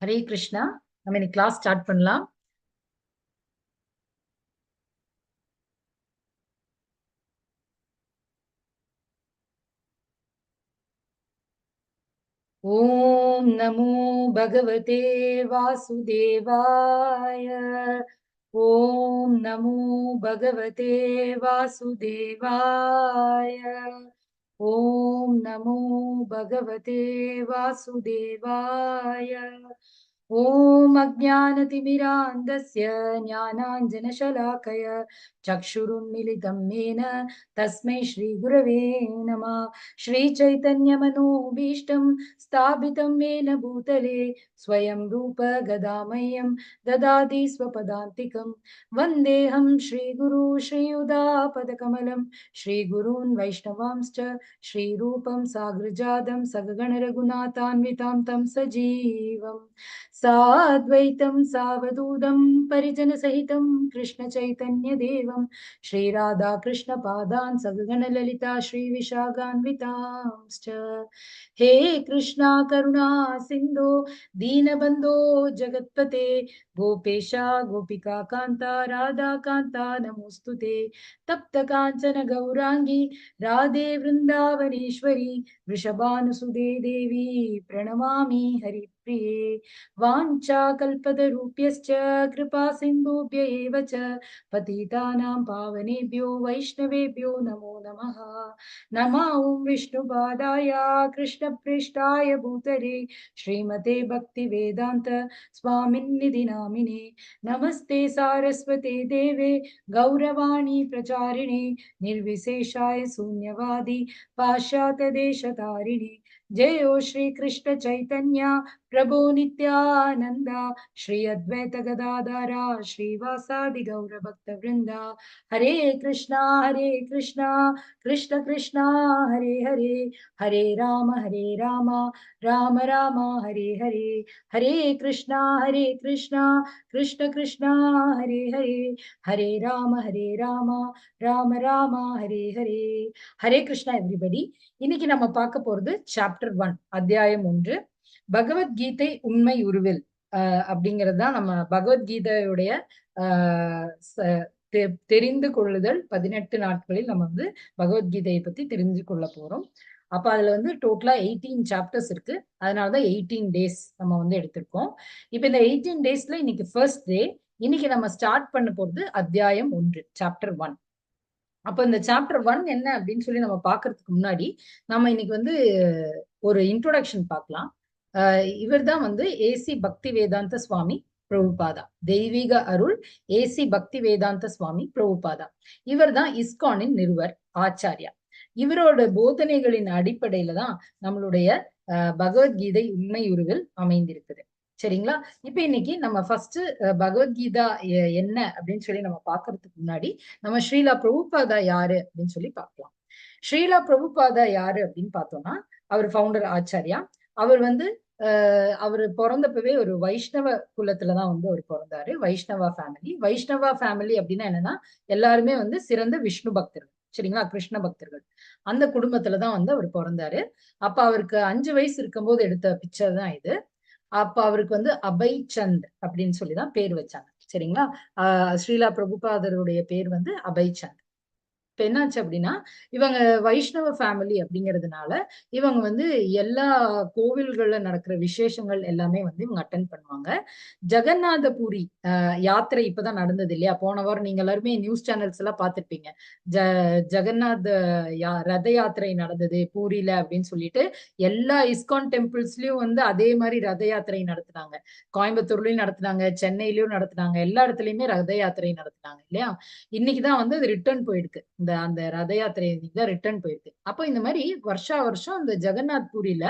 ஹரே கிருஷ்ணா. நம்ம இன்னைக்கு class start பண்ணலாம். ஓம் நமோ பகவதே வாசுதேவாய. ஓம் நமோ பகவதே வாசுதேவாய. ஓம் நமோ பகவதே வாசுதேவாய. ஓம் அஜ்ஞானதிமிராந்தஸ்ய ஞானாஞ்சனசலாக்கய சக்ஷுருன்மிலிதம் येन तस्मै श्रीगुरवे नमः. श्रीचैतन्यमनोभीष्टं स्थापितं येन भूतले स्वयं रूप गदामह्यं ददाति स्वपदान्तिकं। वन्देऽहं श्रीगुरु श्रीयुतापदकमलं श्रीगुरून् वैष्णवांश्च श्रीरूपं साग्रजातं सगगणरघुनाथान्वितां तं सजीवम् साद्वैतं सावधूतं परिजनसहितं कृष्णचैतन्यदेवं श्रीराधाकृष्णपादान् सगगणललिता श्रीविशाखान्वितांश्च। हे कृष्णा करुणा सिन्धो दीनबन्धो जगत्पते गोपेशा गोपिका कान्ता राधा कान्ता नमोऽस्तुते। तप्त काञ्चन गौराङ्गी राधे वृन्दावनेश्वरी वृषभानुसुते देवी प्रणमामि हरिप्रिये। वाञ्छाकल्पतरुभ्यश्च कृपा सिन्धुभ्य एव च पतितानां पावनेभ्यो वैष्णवेभ्यो नमो नमः। नमः ॐ विष्णुपादाय कृष्णप्रेष्ठाय भूतले श्रीमते भक्तिवेदान्त स्वामिन्निधि नामिने। नमस्ते सारस्वते देवे गौरवाणी प्रचारिणे निर्विशेषाय शून्यवादी पाश्चात्यदेशतारिणे। जयो श्री कृष्ण चैतन्य प्रभो नित्यानंद श्री अद्वैत गदाधरा श्रीवासादि गौर भक्त वृंदा। हरे कृष्णा कृष्ण कृष्णा हरे हरे, हरे राम राम राम हरे हरे। हरे कृष्णा कृष्ण कृष्णा हरे हरे, हरे राम राम राम हरे हरे। हरे कृष्णा एवरीबडी. இன்னைக்கு நம்ம பார்க்க போறது சாப்டர் 1 அத்தியாயம் 1 பகவத்கீதை உண்மை உருவில் அப்படிங்கிறது தான். நம்ம பகவத்கீதையுடைய தெரிந்து கொள்ளுதல் 18 நாட்களில் நம்ம வந்து பகவத்கீதையை பத்தி தெரிஞ்சு கொள்ள போறோம். அப்ப அதுல வந்து டோட்டலா 18 சாப்டர்ஸ் இருக்கு. அதனாலதான் 18 டேஸ் நம்ம வந்து எடுத்திருக்கோம். இப்ப இந்த 18 டேஸ்ல இன்னைக்கு ஃபர்ஸ்ட் டே. இன்னைக்கு நம்ம ஸ்டார்ட் பண்ண போறது அத்தியாயம் 1 சாப்டர் 1. அப்ப இந்த சாப்டர் 1 என்ன அப்படின்னு சொல்லி நம்ம பாக்குறதுக்கு முன்னாடி நம்ம இன்னைக்கு வந்து ஒரு இன்ட்ரோடக்ஷன் பார்க்கலாம். இவர் தான் வந்து ஏசி பக்தி வேதாந்த சுவாமி பிரபுபாதா, தெய்வீக அருள் ஏசி பக்தி வேதாந்த சுவாமி பிரபுபாதா. இவர் தான் இஸ்கானின் நிறுவர் ஆச்சாரியா. இவரோட போதனைகளின் அடிப்படையில தான் நம்மளுடைய பகவத்கீதை உண்மை உருவில் அமைந்திருக்குது. சரிங்களா? இப்ப இன்னைக்கு நம்ம ஃபர்ஸ்ட் பகவத்கீதா என்ன அப்படின்னு சொல்லி நம்ம பாக்குறதுக்கு முன்னாடி நம்ம ஸ்ரீலா பிரபுபாதா யாரு அப்படின்னு சொல்லி பார்க்கலாம். ஸ்ரீலா பிரபுபாதா யாரு அப்படின்னு பார்த்தோம்னா, அவர் ஃபவுண்டர் ஆச்சாரியா. அவர் வந்து அவர் பிறந்தப்பவே ஒரு வைஷ்ணவ குலத்துலதான் வந்து அவர் பிறந்தாரு. வைஷ்ணவா ஃபேமிலி. வைஷ்ணவா ஃபேமிலி அப்படின்னா என்னன்னா, எல்லாருமே வந்து சிறந்த விஷ்ணு பக்தர்கள். சரிங்களா? கிருஷ்ண பக்தர்கள். அந்த குடும்பத்துலதான் வந்து அவர் பிறந்தாரு. அப்ப அவருக்கு 5 வயசு இருக்கும்போது எடுத்த பிக்சர் தான் இது. அப்ப அவருக்கு வந்து அபய் சந்த் அப்படின்னு சொல்லிதான் பேர் வச்சாங்க. சரிங்களா? ஸ்ரீலா பிரபுபாதருடைய பேர் வந்து அபய் சந்த். இப்ப என்னாச்சு அப்படின்னா, இவங்க வைஷ்ணவ ஃபேமிலி அப்படிங்கிறதுனால இவங்க வந்து எல்லா கோவில்கள்ல நடக்கிற விசேஷங்கள் எல்லாமே வந்து இவங்க அட்டென்ட் பண்ணுவாங்க. ஜெகநாத பூரி யாத்திரை இப்பதான் நடந்தது இல்லையா? போன வாரம் நீங்க எல்லாருமே நியூஸ் சேனல்ஸ் எல்லாம் பார்த்திருப்பீங்க. ஜெகநாத ரத யாத்திரை நடந்தது பூரியில அப்படின்னு சொல்லிட்டு எல்லா இஸ்கான் டெம்பிள்ஸ்லயும் வந்து அதே மாதிரி ரத யாத்திரை நடத்துனாங்க. கோயம்புத்தூர்லயும் நடத்துனாங்க, சென்னையிலயும் நடத்துனாங்க, எல்லா இடத்துலயுமே ரத யாத்திரை நடத்துனாங்க இல்லையா? இன்னைக்குதான் வந்து அது ரிட்டர்ன் போயிருக்கு. அந்த ரத யாத்திரை தான் ரிட்டர்ன் போயிருக்கு. அப்போ இந்த மாதிரி வருஷா வருஷம் இந்த ஜெகநாத் பூரியில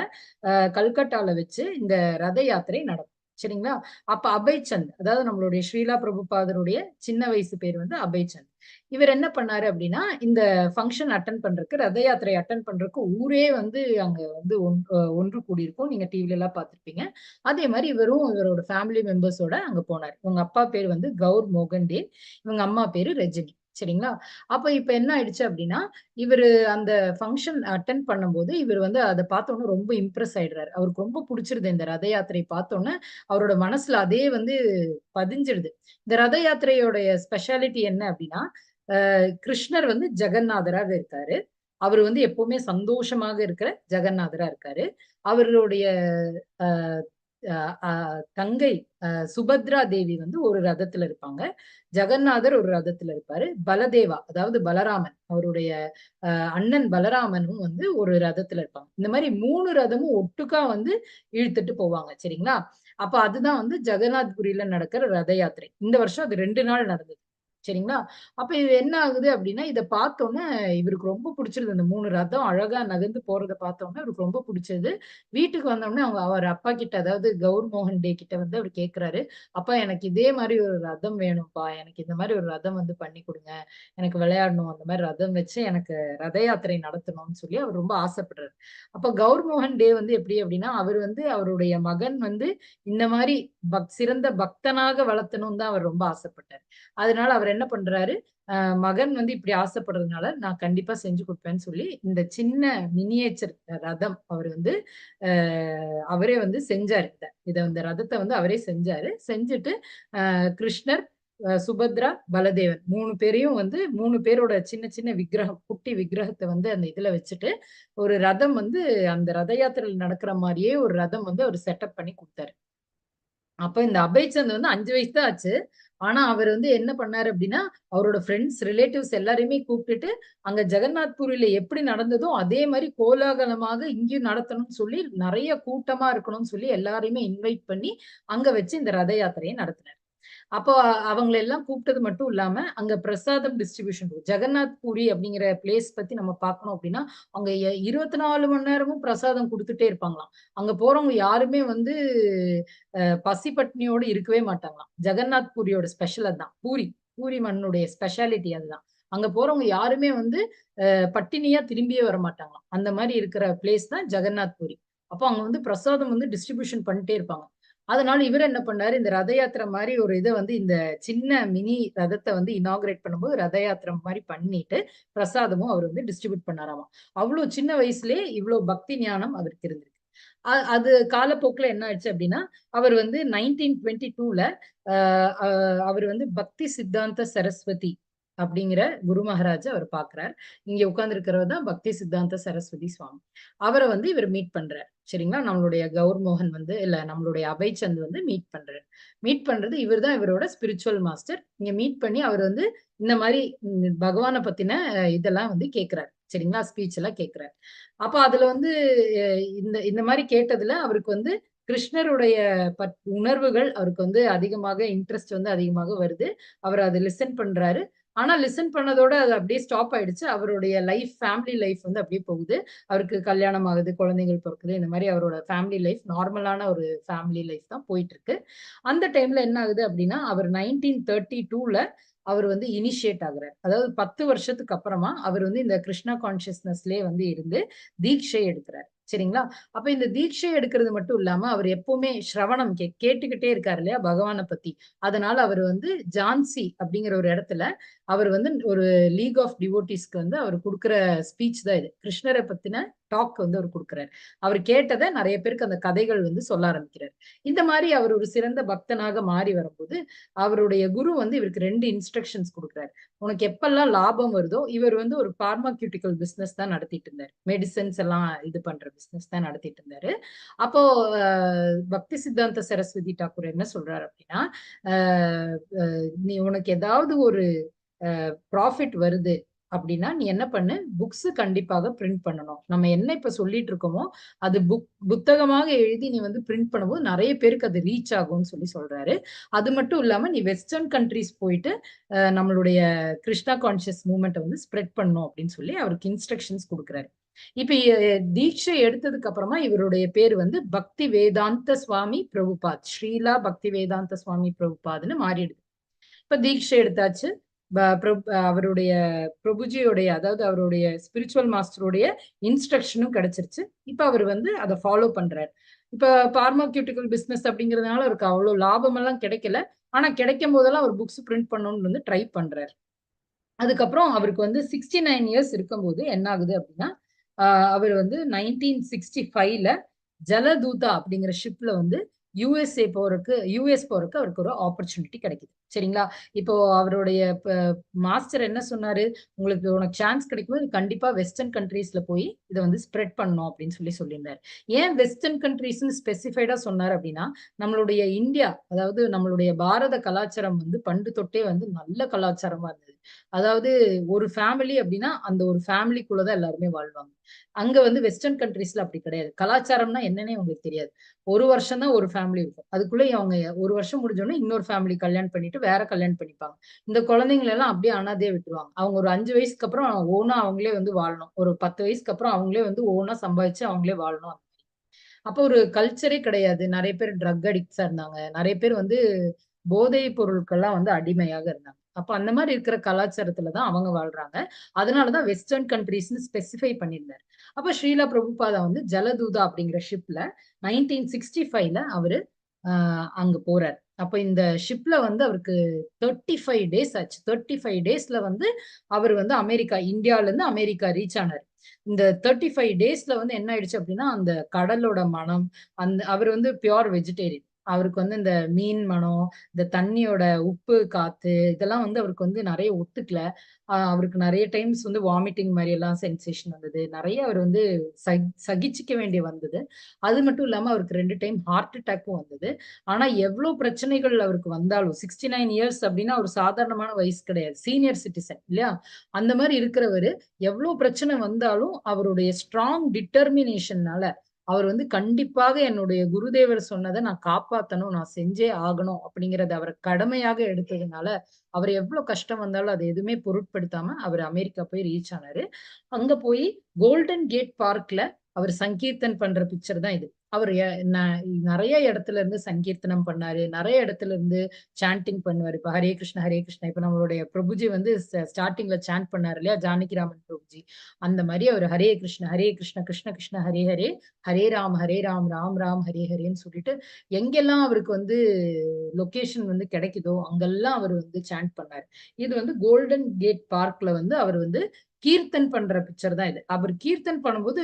கல்கட்டால வச்சு இந்த ரத யாத்திரை நடக்கும். சரிங்களா? அப்ப அபய் சந்த், அதாவது நம்மளுடைய ஸ்ரீலா பிரபுபாதருடைய சின்ன வயசு பேர் வந்து அபய் சந்த். இவர் என்ன பண்ணாரு அப்படின்னா, இந்த ஃபங்க்ஷன் அட்டன் பண்றதுக்கு, ரத யாத்திரை அட்டன் பண்றதுக்கு ஊரே வந்து அங்க வந்து ஒன்று கூடியிருக்கும். நீங்க டிவில எல்லாம் பார்த்திருப்பீங்க. அதே மாதிரி இவரும் இவரோட ஃபேமிலி மெம்பர்ஸோட அங்க போனார். இவங்க அப்பா பேர் வந்து கௌர் மோகன் தேவ், இவங்க அம்மா பேரு ரஜினி. சரிங்களா? அப்ப இப்ப என்ன ஆயிடுச்சு அப்படின்னா, இவரு அந்த ஃபங்ஷன் அட்டெண்ட் பண்ணும்போது, இவரு வந்து அத பார்த்தோனே ரொம்ப இம்ப்ரெஸ் ஆயிடுறாரு. அவருக்கு ரொம்ப புடிச்சிருது இந்த ரத யாத்திரை பார்த்தோனே, அவரோட மனசுல அதே வந்து பதிஞ்சிடுது. இந்த ரத யாத்திரையோடைய ஸ்பெஷாலிட்டி என்ன அப்படின்னா, கிருஷ்ணர் வந்து ஜெகந்நாதராக இருக்காரு. அவரு வந்து எப்பவுமே சந்தோஷமாக இருக்கிற ஜெகந்நாதரா இருக்காரு. அவருடைய அ அ அ தங்கை சுபத்ரா தேவி வந்து ஒரு ரதத்துல இருப்பாங்க. ஜெகந்நாதர் ஒரு ரதத்துல இருப்பாரு. பலதேவா அதாவது பலராமன் அவருடைய அண்ணன் பலராமனும் வந்து ஒரு ரதத்துல இருப்பாங்க. இந்த மாரி 3 ரதமும் ஒட்டுக்கா வந்து இழுத்துட்டு போவாங்க. சரிங்களா? அப்ப அதுதான் வந்து ஜெகநாத்புரியில நடக்கிற ரத யாத்திரை. இந்த வருஷம் அது 2 நாள் நடந்தது. சரிங்களா? அப்ப இது என்ன ஆகுது அப்டின்னா, இத பார்த்தோனே இவருக்கு ரொம்ப புடிச்சிருது. அந்த 3 ரதம் அழகா நகர்ந்து போறத பார்த்தோனே இவருக்கு ரொம்ப புடிச்சது. வீட்டுக்கு வந்தோனே அவர் அப்பா கிட்ட அதாவது கௌர் மோகன் டே கிட்ட வந்து அவரு கேட்கிறாரு. "அப்பா எனக்கு இதே மாரி ஒரு ரதம் வேணும்ப்பா. எனக்கு இந்த மாரி ஒரு ரதம் வந்து பண்ணி குடுங்க. எனக்கு விளையாடணும். அந்த மாரி ரதம் வச்சு எனக்கு ரத யாத்திரை நடத்தணும்னு" சொல்லி அவர் ரொம்ப ஆசைப்படுறாரு. அப்ப கௌர் மோகன் டே வந்து எப்படி அப்படின்னா, அவர் வந்து அவருடைய மகன் வந்து இந்த மாரி சிறந்த பக்தனாக வளர்த்தணும்னு தான் அவர் ரொம்ப ஆசைப்பட்டாரு. அதனால அவர் என்ன பண்றாரு, மகன் வந்து இப்படி ஆசைப்படுறதுனால, நான் கண்டிப்பா செஞ்சு குடுப்பேன்னு சொல்லி, இந்த சின்ன மினியேச்சர் ரதம் அவர் வந்து அ அவரே வந்து செஞ்சாரு இத. இந்த ரதத்த வந்து அவரே செஞ்சாரு. செஞ்சுட்டு கிருஷ்ணர், சுபத்ரா, பலதேவன் 3 பேரையும் வந்து 3 பேரோட சின்ன சின்ன விக்கிரகம், குட்டி விக்கிரகத்த வந்து அந்த இதுல வச்சுட்டு, ஒரு ரதம் வந்து அந்த ரத யாத்திரையில நடக்கிற மாரியே ஒரு ரதம் வந்து அவரு செட்டப் பண்ணி குடுத்தாரு. அப்ப இந்த அபய்சந்த் வந்து 5 வயசு தான் ஆச்சு. ஆனா, அவரு வந்து என்ன பண்ணாரு அப்டின்னா, அவரோட ஃப்ரெண்ட்ஸ், ரிலேட்டிவ்ஸ் எல்லாரையுமே கூப்ட்டுட்டு, அங்க ஜெகநாத் பூரில எப்படி நடந்ததோ, அதே மாரி கோலாகலமாக இங்கேயும் நடத்தணும்னு சொல்லி, நெறைய கூட்டமா இருக்கணும்னு சொல்லி எல்லாரையுமே இன்வைட் பண்ணி, அங்க வச்சு இந்த ரத யாத்திரைய நடத்தினாரு. அப்போ அவங்கள எல்லாம் கூப்பிட்டது மட்டும் இல்லாம, அங்க பிரசாதம் டிஸ்ட்ரிபியூஷன் ஜெகநாத் பூரி அப்படிங்கிற பிளேஸ் பத்தி நம்ம பார்க்கணும் அப்படின்னா, அங்க 24 மணி நேரமும் பிரசாதம் குடுத்துட்டே இருப்பாங்களாம். அங்க போறவங்க யாருமே வந்து பசி பட்டினியோட இருக்கவே மாட்டாங்களாம். ஜெகநாத் பூரியோட ஸ்பெஷல் அதான். பூரி மண்ணுடைய ஸ்பெஷாலிட்டி அதுதான். அங்க போறவங்க யாருமே வந்து பட்டினியா திரும்பியே வரமாட்டாங்களாம். அந்த மாரி இருக்கிற பிளேஸ் தான் ஜெகநாத் பூரி. அப்போ அங்க வந்து பிரசாதம் வந்து டிஸ்ட்ரிபியூஷன் பண்ணிட்டே இருப்பாங்க. அதனால இவரு என்ன பண்ணாரு, இந்த ரத யாத்திரை மாரி ஒரு இத வந்து இந்த சின்ன மினி ரதத்த வந்து இனாகரேட் பண்ணும்போது ரத யாத்திரை மாரி பண்ணிட்டு, பிரசாதமும் அவரு வந்து டிஸ்ட்ரிபியூட் பண்ணாராமாம். அவ்ளோ சின்ன வயசுலயே இவ்ளோ பக்தி ஞானம் அவருக்கு இருந்திருக்கு. அது காலப்போக்குல என்ன ஆயிடுச்சு அப்டின்னா, அவர் வந்து 1922ல அ அ அவரு வந்து பக்தி சித்தாந்த சரஸ்வதி அப்படிங்கிற குரு மகாராஜ அவர் பார்க்கிறார். இங்க உட்கார்ந்திருக்கிறவர் தான் பக்தி சித்தாந்த சரஸ்வதி சுவாமி. அவர வந்து இவர் மீட் பண்றார். சரிங்களா? நம்மளுடைய கௌர் மோகன் வந்து இல்ல நம்மளுடைய அபய் சந்த் வந்து மீட் பண்றாரு. மீட் பண்றது இவர் தான் இவரோட ஸ்பிரிச்சுவல் மாஸ்டர். இங்க மீட் பண்ணி அவர் வந்து இந்த மாரி பகவான பத்தின இதெல்லாம் வந்து கேட்கிறார். சரிங்களா? ஸ்பீச் எல்லாம் கேட்கிறார். அப்ப அதுல வந்து இந்த இந்த மாரி கேட்டதுல அவருக்கு வந்து கிருஷ்ணருடைய உணர்வுகள் அவருக்கு வந்து அதிகமாக இன்ட்ரெஸ்ட் வந்து அதிகமாக வருது. அவர் அத லிசன் பண்றாரு. ஆனா லிசன் பண்ணதோட அது அப்படியே ஸ்டாப் ஆயிடுச்சு. அவருடைய ஃபேமிலி லைஃப் வந்து அப்படியே போகுது. அவருக்கு கல்யாணம் ஆகுது, குழந்தைகள் பொறக்குது. இந்த மாரி அவரோட ஃபேமிலி லைஃப் நார்மலான ஒரு ஃபேமிலி லைஃப் தான் போயிட்டு இருக்கு. அந்த டைம்ல என்ன ஆகுது அப்படின்னா, அவர் 1932ல அவர் வந்து இனிஷியேட் ஆகுறார். அதாவது 10 வருஷத்துக்கு அப்புறமா அவர் வந்து இந்த கிருஷ்ணா கான்ஷியஸ்னஸ்லயே வந்து இருந்து தீட்சை எடுக்கிறார். சரிங்களா? அப்ப இந்த தீட்சை எடுக்கிறது மட்டும் இல்லாம, அவர் எப்பவுமே சிரவணம் கேட்டுக்கிட்டே இருக்காரு இல்லையா? பகவான பத்தி. அதனால அவர் வந்து ஜான்சி அப்படிங்கிற ஒரு இடத்துல, அவர் வந்து ஒரு லீக் ஆஃப் டிவோட்டீஸ்க்கு வந்து அவர் குடுக்குற ஸ்பீச் தான் இது. கிருஷ்ணர பத்தின டாக் வந்து அவர் குடுக்குறாரு. அவர் கேட்டத நெறைய பேருக்கு அந்த கதைகள் வந்து சொல்ல ஆரம்பிக்கிறார். இந்த மாரி அவர் ஒரு சிறந்த பக்தனாக மாறி வரும்போது, அவருடைய குரு வந்து இவருக்கு 2 இன்ஸ்ட்ரக்ஷன்ஸ் குடுக்குறாரு. உனக்கு எப்பல்லாம் லாபம் வருதோ, இவர் வந்து ஒரு பார்மாக்யூட்டிக்கல் பிசினஸ் தான் நடத்திட்டு இருந்தாரு. மெடிசின்ஸ் எல்லாம் இது பண்ற பிசினஸ் தான் நடத்திட்டு இருந்தாரு. அப்போ அ பக்தி சித்தாந்த சரஸ்வதி தாக்கூர் என்ன சொல்றாரு அப்டின்னா, அ அ "நீ உனக்கு ஏதாவது ஒரு ப்ராஃபிட் வருது அப்டின்னா, நீ என்ன பண்ணு, புக்ஸ் கண்டிப்பாக பிரிண்ட் பண்ணணும். நம்ம என்ன இப்ப சொல்லிட்டு இருக்கோமோ, அது புத்தகமாக எழுதி நீ வந்து பிரிண்ட் பண்ணும்போது நெறைய பேருக்கு அது ரீச் ஆகும்னு சொல்லி சொல்றாரு. அது மட்டும் இல்லாம நீ வெஸ்டர்ன் கண்ட்ரீஸ் போயிட்டு, நம்மளுடைய கிருஷ்ணா கான்ஷியஸ் மூவ்மெண்ட்ட வந்து ஸ்ப்ரெட் பண்ணணும் அப்டின்னு சொல்லி அவருக்கு இன்ஸ்ட்ரக்ஷன்ஸ் குடுக்குறாரு. இப்ப தீட்சை எடுத்ததுக்கு அப்புறமா இவருடைய பேரு வந்து பக்தி வேதாந்த சுவாமி பிரபுபாத். ஸ்ரீலா பக்தி வேதாந்த சுவாமி பிரபுபாத்ன்னு மாறிடுது. இப்ப தீட்சை எடுத்தாச்சு. அவருடைய பிரபுஜியுடைய அதாவது அவருடைய ஸ்பிரிச்சுவல் மாஸ்டருடைய இன்ஸ்ட்ரக்ஷனும் கிடைச்சிருச்சு. இப்ப அவரு வந்து அத ஃபாலோ பண்றாரு. இப்ப பார்மாக்யூட்டிக்கல் பிசினஸ் அப்படிங்கிறதுனால அவருக்கு அவ்வளோ லாபம் எல்லாம் கிடைக்கல. ஆனா கிடைக்கும் போதெல்லாம் அவர் புக்ஸ் பிரிண்ட் பண்ணணும்னு வந்து ட்ரை பண்றாரு. அதுக்கப்புறம் அவருக்கு வந்து 69 இயர்ஸ் இருக்கும்போது என்ன ஆகுது அப்படின்னா, அவர் வந்து 1965ல ஜலதூதா அப்படிங்கிற ஷிப்ல வந்து யுஎஸ் போறதுக்கு அவருக்கு ஒரு ஆப்பர்ச்சுனிட்டி கிடைக்குது. சரிங்களா? இப்போ அவருடைய மாஸ்டர் என்ன சொன்னாரு? உனக்கு சான்ஸ் கிடைக்கும்போது கண்டிப்பா வெஸ்டர்ன் கண்ட்ரீஸ்ல போய் இத வந்து ஸ்ப்ரெட் பண்ணணும் அப்படின்னு சொல்லியிருந்தாரு. ஏன் வெஸ்டர்ன் கண்ட்ரீஸ்ன்னு ஸ்பெசிஃபைடா சொன்னாரு அப்படின்னா, நம்மளுடைய இந்தியா, அதாவது நம்மளுடைய பாரத கலாச்சாரம் வந்து பண்டு தொட்டே வந்து நல்ல கலாச்சாரமா இருந்தது. அதாவது ஒரு ஃபேமிலி அப்படின்னா, அந்த ஒரு ஃபேமிலிக்குள்ள தான் எல்லாருமே வாழ்வாங்க. அங்க வந்து வெஸ்டர்ன் கண்ட்ரீஸ்ல அப்படி கிடையாது. கலாச்சாரம்னா என்னன்னே உங்களுக்கு தெரியாது. 1 வருஷம் தான் ஒரு ஃபேமிலி இருக்கும். அதுக்குள்ள அவங்க 1 வருஷம் முடிஞ்சோனே இன்னொரு ஃபேமிலி கல்யாணம் பண்ணிட்டு வேற கல்யாணம் பண்ணிப்பாங்க. இந்த குழந்தைங்கள எல்லாம் அப்படியே அனாதையா விட்டுருவாங்க. அவங்க ஒரு 5 வயசுக்கு அப்புறம் ஓனா அவங்களே வந்து வாழணும். ஒரு 10 வயசுக்கு அப்புறம் அவங்களே வந்து ஓனா சம்பாதிச்சு அவங்களே வாழணும். அப்போ ஒரு கல்ச்சரே கிடையாது. நெறைய பேர் ட்ரக் அடிக்ட்ஸா இருந்தாங்க. நெறைய பேர் வந்து போதை பொருட்கள்லாம் வந்து அடிமையாக இருந்தாங்க. அப்ப அந்த மாரி இருக்கிற கலாச்சாரத்துல தான் அவங்க வாழ்றாங்க. அதனால தான் வெஸ்டர்ன் கண்ட்ரீஸ்ன்னு ஸ்பெசிஃபை பண்ணியிருந்தாரு. அப்ப ஸ்ரீலா பிரபுபாதா வந்து ஜலதூதா அப்படிங்கிற ஷிப்ல 1965ல அவரு அ அங்க போறாரு. அப்ப இந்த ஷிப்ல வந்து அவருக்கு 35 டேஸ் ஆச்சு. 35 டேஸ்ல வந்து அவரு வந்து இந்தியாலருந்து அமெரிக்கா ரீச் ஆனாரு. இந்த 35 டேஸ்ல வந்து என்ன ஆயிடுச்சு அப்படின்னா, அந்த கடலோட மணம், அவரு வந்து பியூர் வெஜிடேரியன். அவருக்கு வந்து இந்த மீன் மணம், இந்த தண்ணியோட உப்பு காத்து இதெல்லாம் வந்து அவருக்கு வந்து நெறைய ஒத்துக்கல. அவருக்கு நெறைய டைம்ஸ் வந்து வாமிட்டிங் மாரி எல்லாம் சென்சேஷன் வந்தது. நெறைய அவர் வந்து சகிச்சுக்க வேண்டி வந்தது. அது மட்டும் இல்லாம அவருக்கு 2 டைம் ஹார்ட் அட்டாக்கும் வந்தது. ஆனா எவ்ளோ பிரச்சனைகள் அவருக்கு வந்தாலும் 69 இயர்ஸ் அப்டின்னா ஒரு சாதாரணமான வயசு கிடையாது. சீனியர் சிட்டிசன் இல்லையா? அந்த மாரி இருக்கிறவரு எவ்ளோ பிரச்சனை வந்தாலும் அவருடைய ஸ்ட்ராங் டிட்டர்மினேஷன்னால அவர் வந்து கண்டிப்பாக என்னுடைய குருதேவர் சொன்னத நான் காப்பாத்தணும், நான் செஞ்சே ஆகணும் அப்படிங்கிறத அவர் கடமையாக எடுத்ததுனால, அவர் எவ்ளோ கஷ்டம் வந்தாலும் அத எதுவுமே பொருட்படுத்தாம அவரு அமெரிக்கா போய் ரீச் ஆனாரு. அங்க போய் கோல்டன் கேட் பார்க்ல அவர் சங்கீர்த்தன் பண்ற பிக்சர் தான் இது. அவரு எ ந நெறைய இடத்துல இருந்து சங்கீர்த்தனம் பண்ணாரு. நெறைய இடத்துல இருந்து சாண்டிங் பண்ணுவாரு. இப்ப ஹரே கிருஷ்ணா, ஹரே கிருஷ்ணா. இப்ப நம்மளுடைய பிரபுஜி வந்து ஸ்டார்ட்டிங்ல சாண்ட் பண்ணாரு இல்லையா? ஜானகிராமன் பிரபுஜி. அந்த மாரி அவரு ஹரே கிருஷ்ணா, ஹரே கிருஷ்ணா, கிருஷ்ண கிருஷ்ண ஹரே ஹரே, ஹரே ராம், ராம் ராம் ஹரே ஹரேன்னு சொல்லிட்டு எங்கெல்லாம் அவருக்கு வந்து லொகேஷன் வந்து கிடைக்குதோ, அங்கெல்லாம் அவர் வந்து சாண்ட் பண்ணாரு. இது வந்து கோல்டன் கேட் பார்க்ல வந்து அவர் வந்து கீர்த்தன் பண்ற பிக்சர் தான் இது. அவர் கீர்த்தன் பண்ணும்போது,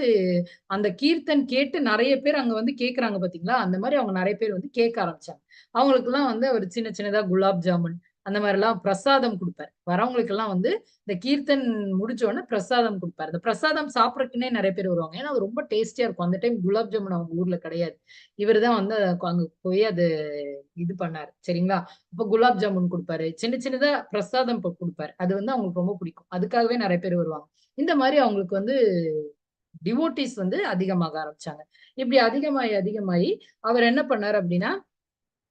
அந்த கீர்த்தன் கேட்டு நெறைய பேர் அங்க வந்து கேட்கறாங்க பார்த்தீங்களா? அந்த மாரி அவங்க நெறைய பேர் வந்து கேட்க ஆரம்பிச்சாங்க. அவங்களுக்கெல்லாம் வந்து அவர் சின்ன சின்னதா குலாப் ஜாமுன் அந்த மாரிலாம் பிரசாதம் குடுப்பாரு. வரவங்களுக்கெல்லாம் வந்து இந்த கீர்த்தன் முடிச்ச உடனே பிரசாதம் குடுப்பாரு. அந்த பிரசாதம் சாப்பிடறதுக்குன்னே நெறைய பேர் வருவாங்க. ஏன்னா, அது ரொம்ப டேஸ்டியா இருக்கும். அந்த டைம் குலாப் ஜாமுன் அவங்க ஊர்ல கிடையாது. இவரு தான் வந்து அங்க போய் அது இது பண்ணாரு. சரிங்களா? அப்ப குலாப் ஜாமுன் குடுப்பாரு. சின்ன சின்னதா பிரசாதம் குடுப்பாரு. அது வந்து அவங்களுக்கு ரொம்ப பிடிக்கும். அதுக்காகவே நெறைய பேர் வருவாங்க. இந்த மாரி அவங்களுக்கு வந்து டிவோட்டீஸ் வந்து அதிகமாக ஆரம்பிச்சாங்க. இப்படி அதிகமாயி அவர் என்ன பண்ணாரு அப்படின்னா,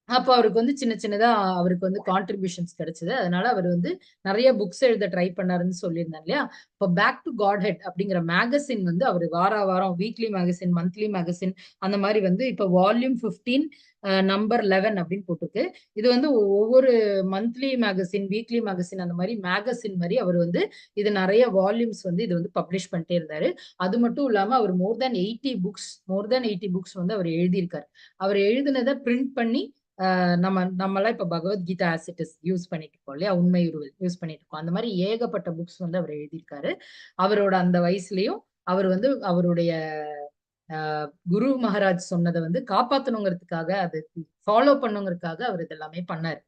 அப்ப அவருக்கு வந்து சின்ன சின்னதா அவருக்கு வந்து கான்ட்ரிபியூஷன்ஸ் கிடைச்சது. அதனால அவர் வந்து நெறைய புக்ஸ் எழுத ட்ரை பண்ணாருன்னு சொல்லியிருந்தேன் இல்லையா? இப்ப பேக் டூ காட்ஹெட் அப்படிங்கிற மேகசின் வந்து அவரு வாரம் வீக்லி மேகசின், மந்த்லி மேகசின் அந்த மாரி வந்து இப்ப வால்யூம் 15 நம்பர் 11 அப்படின்னு போட்டிருக்கு. இது வந்து ஒவ்வொரு மந்த்லி மேகசின், வீக்லி மேகசின் அந்த மாரி மேகசின் மாரி அவர் வந்து இது நெறைய வால்யூம்ஸ் வந்து இது வந்து பப்ளிஷ் பண்ணிட்டே இருந்தாரு. அது மட்டும் இல்லாம அவர் மோர் தென் 80 புக்ஸ் வந்து அவர் எழுதியிருக்காரு. அவர் எழுதினத பிரிண்ட் பண்ணி நம்மலாம் இப்ப Bhagavad Gita as it is use பண்ணிட்டு இருக்கோம் இல்லையா? உண்மை உருவில் யூஸ் பண்ணிட்டு இருக்கோம். அந்த மாரி ஏகப்பட்ட புக்ஸ் வந்து அவர் எழுதியிருக்காரு. அவரோட அந்த வயசுலயும் அவர் வந்து அவருடைய அ குரு மகாராஜ் சொன்னத வந்து காப்பாத்தணுங்கிறதுக்காக, அது ஃபாலோ பண்ணுங்கிறதுக்காக அவர் இதெல்லாமே பண்ணாரு.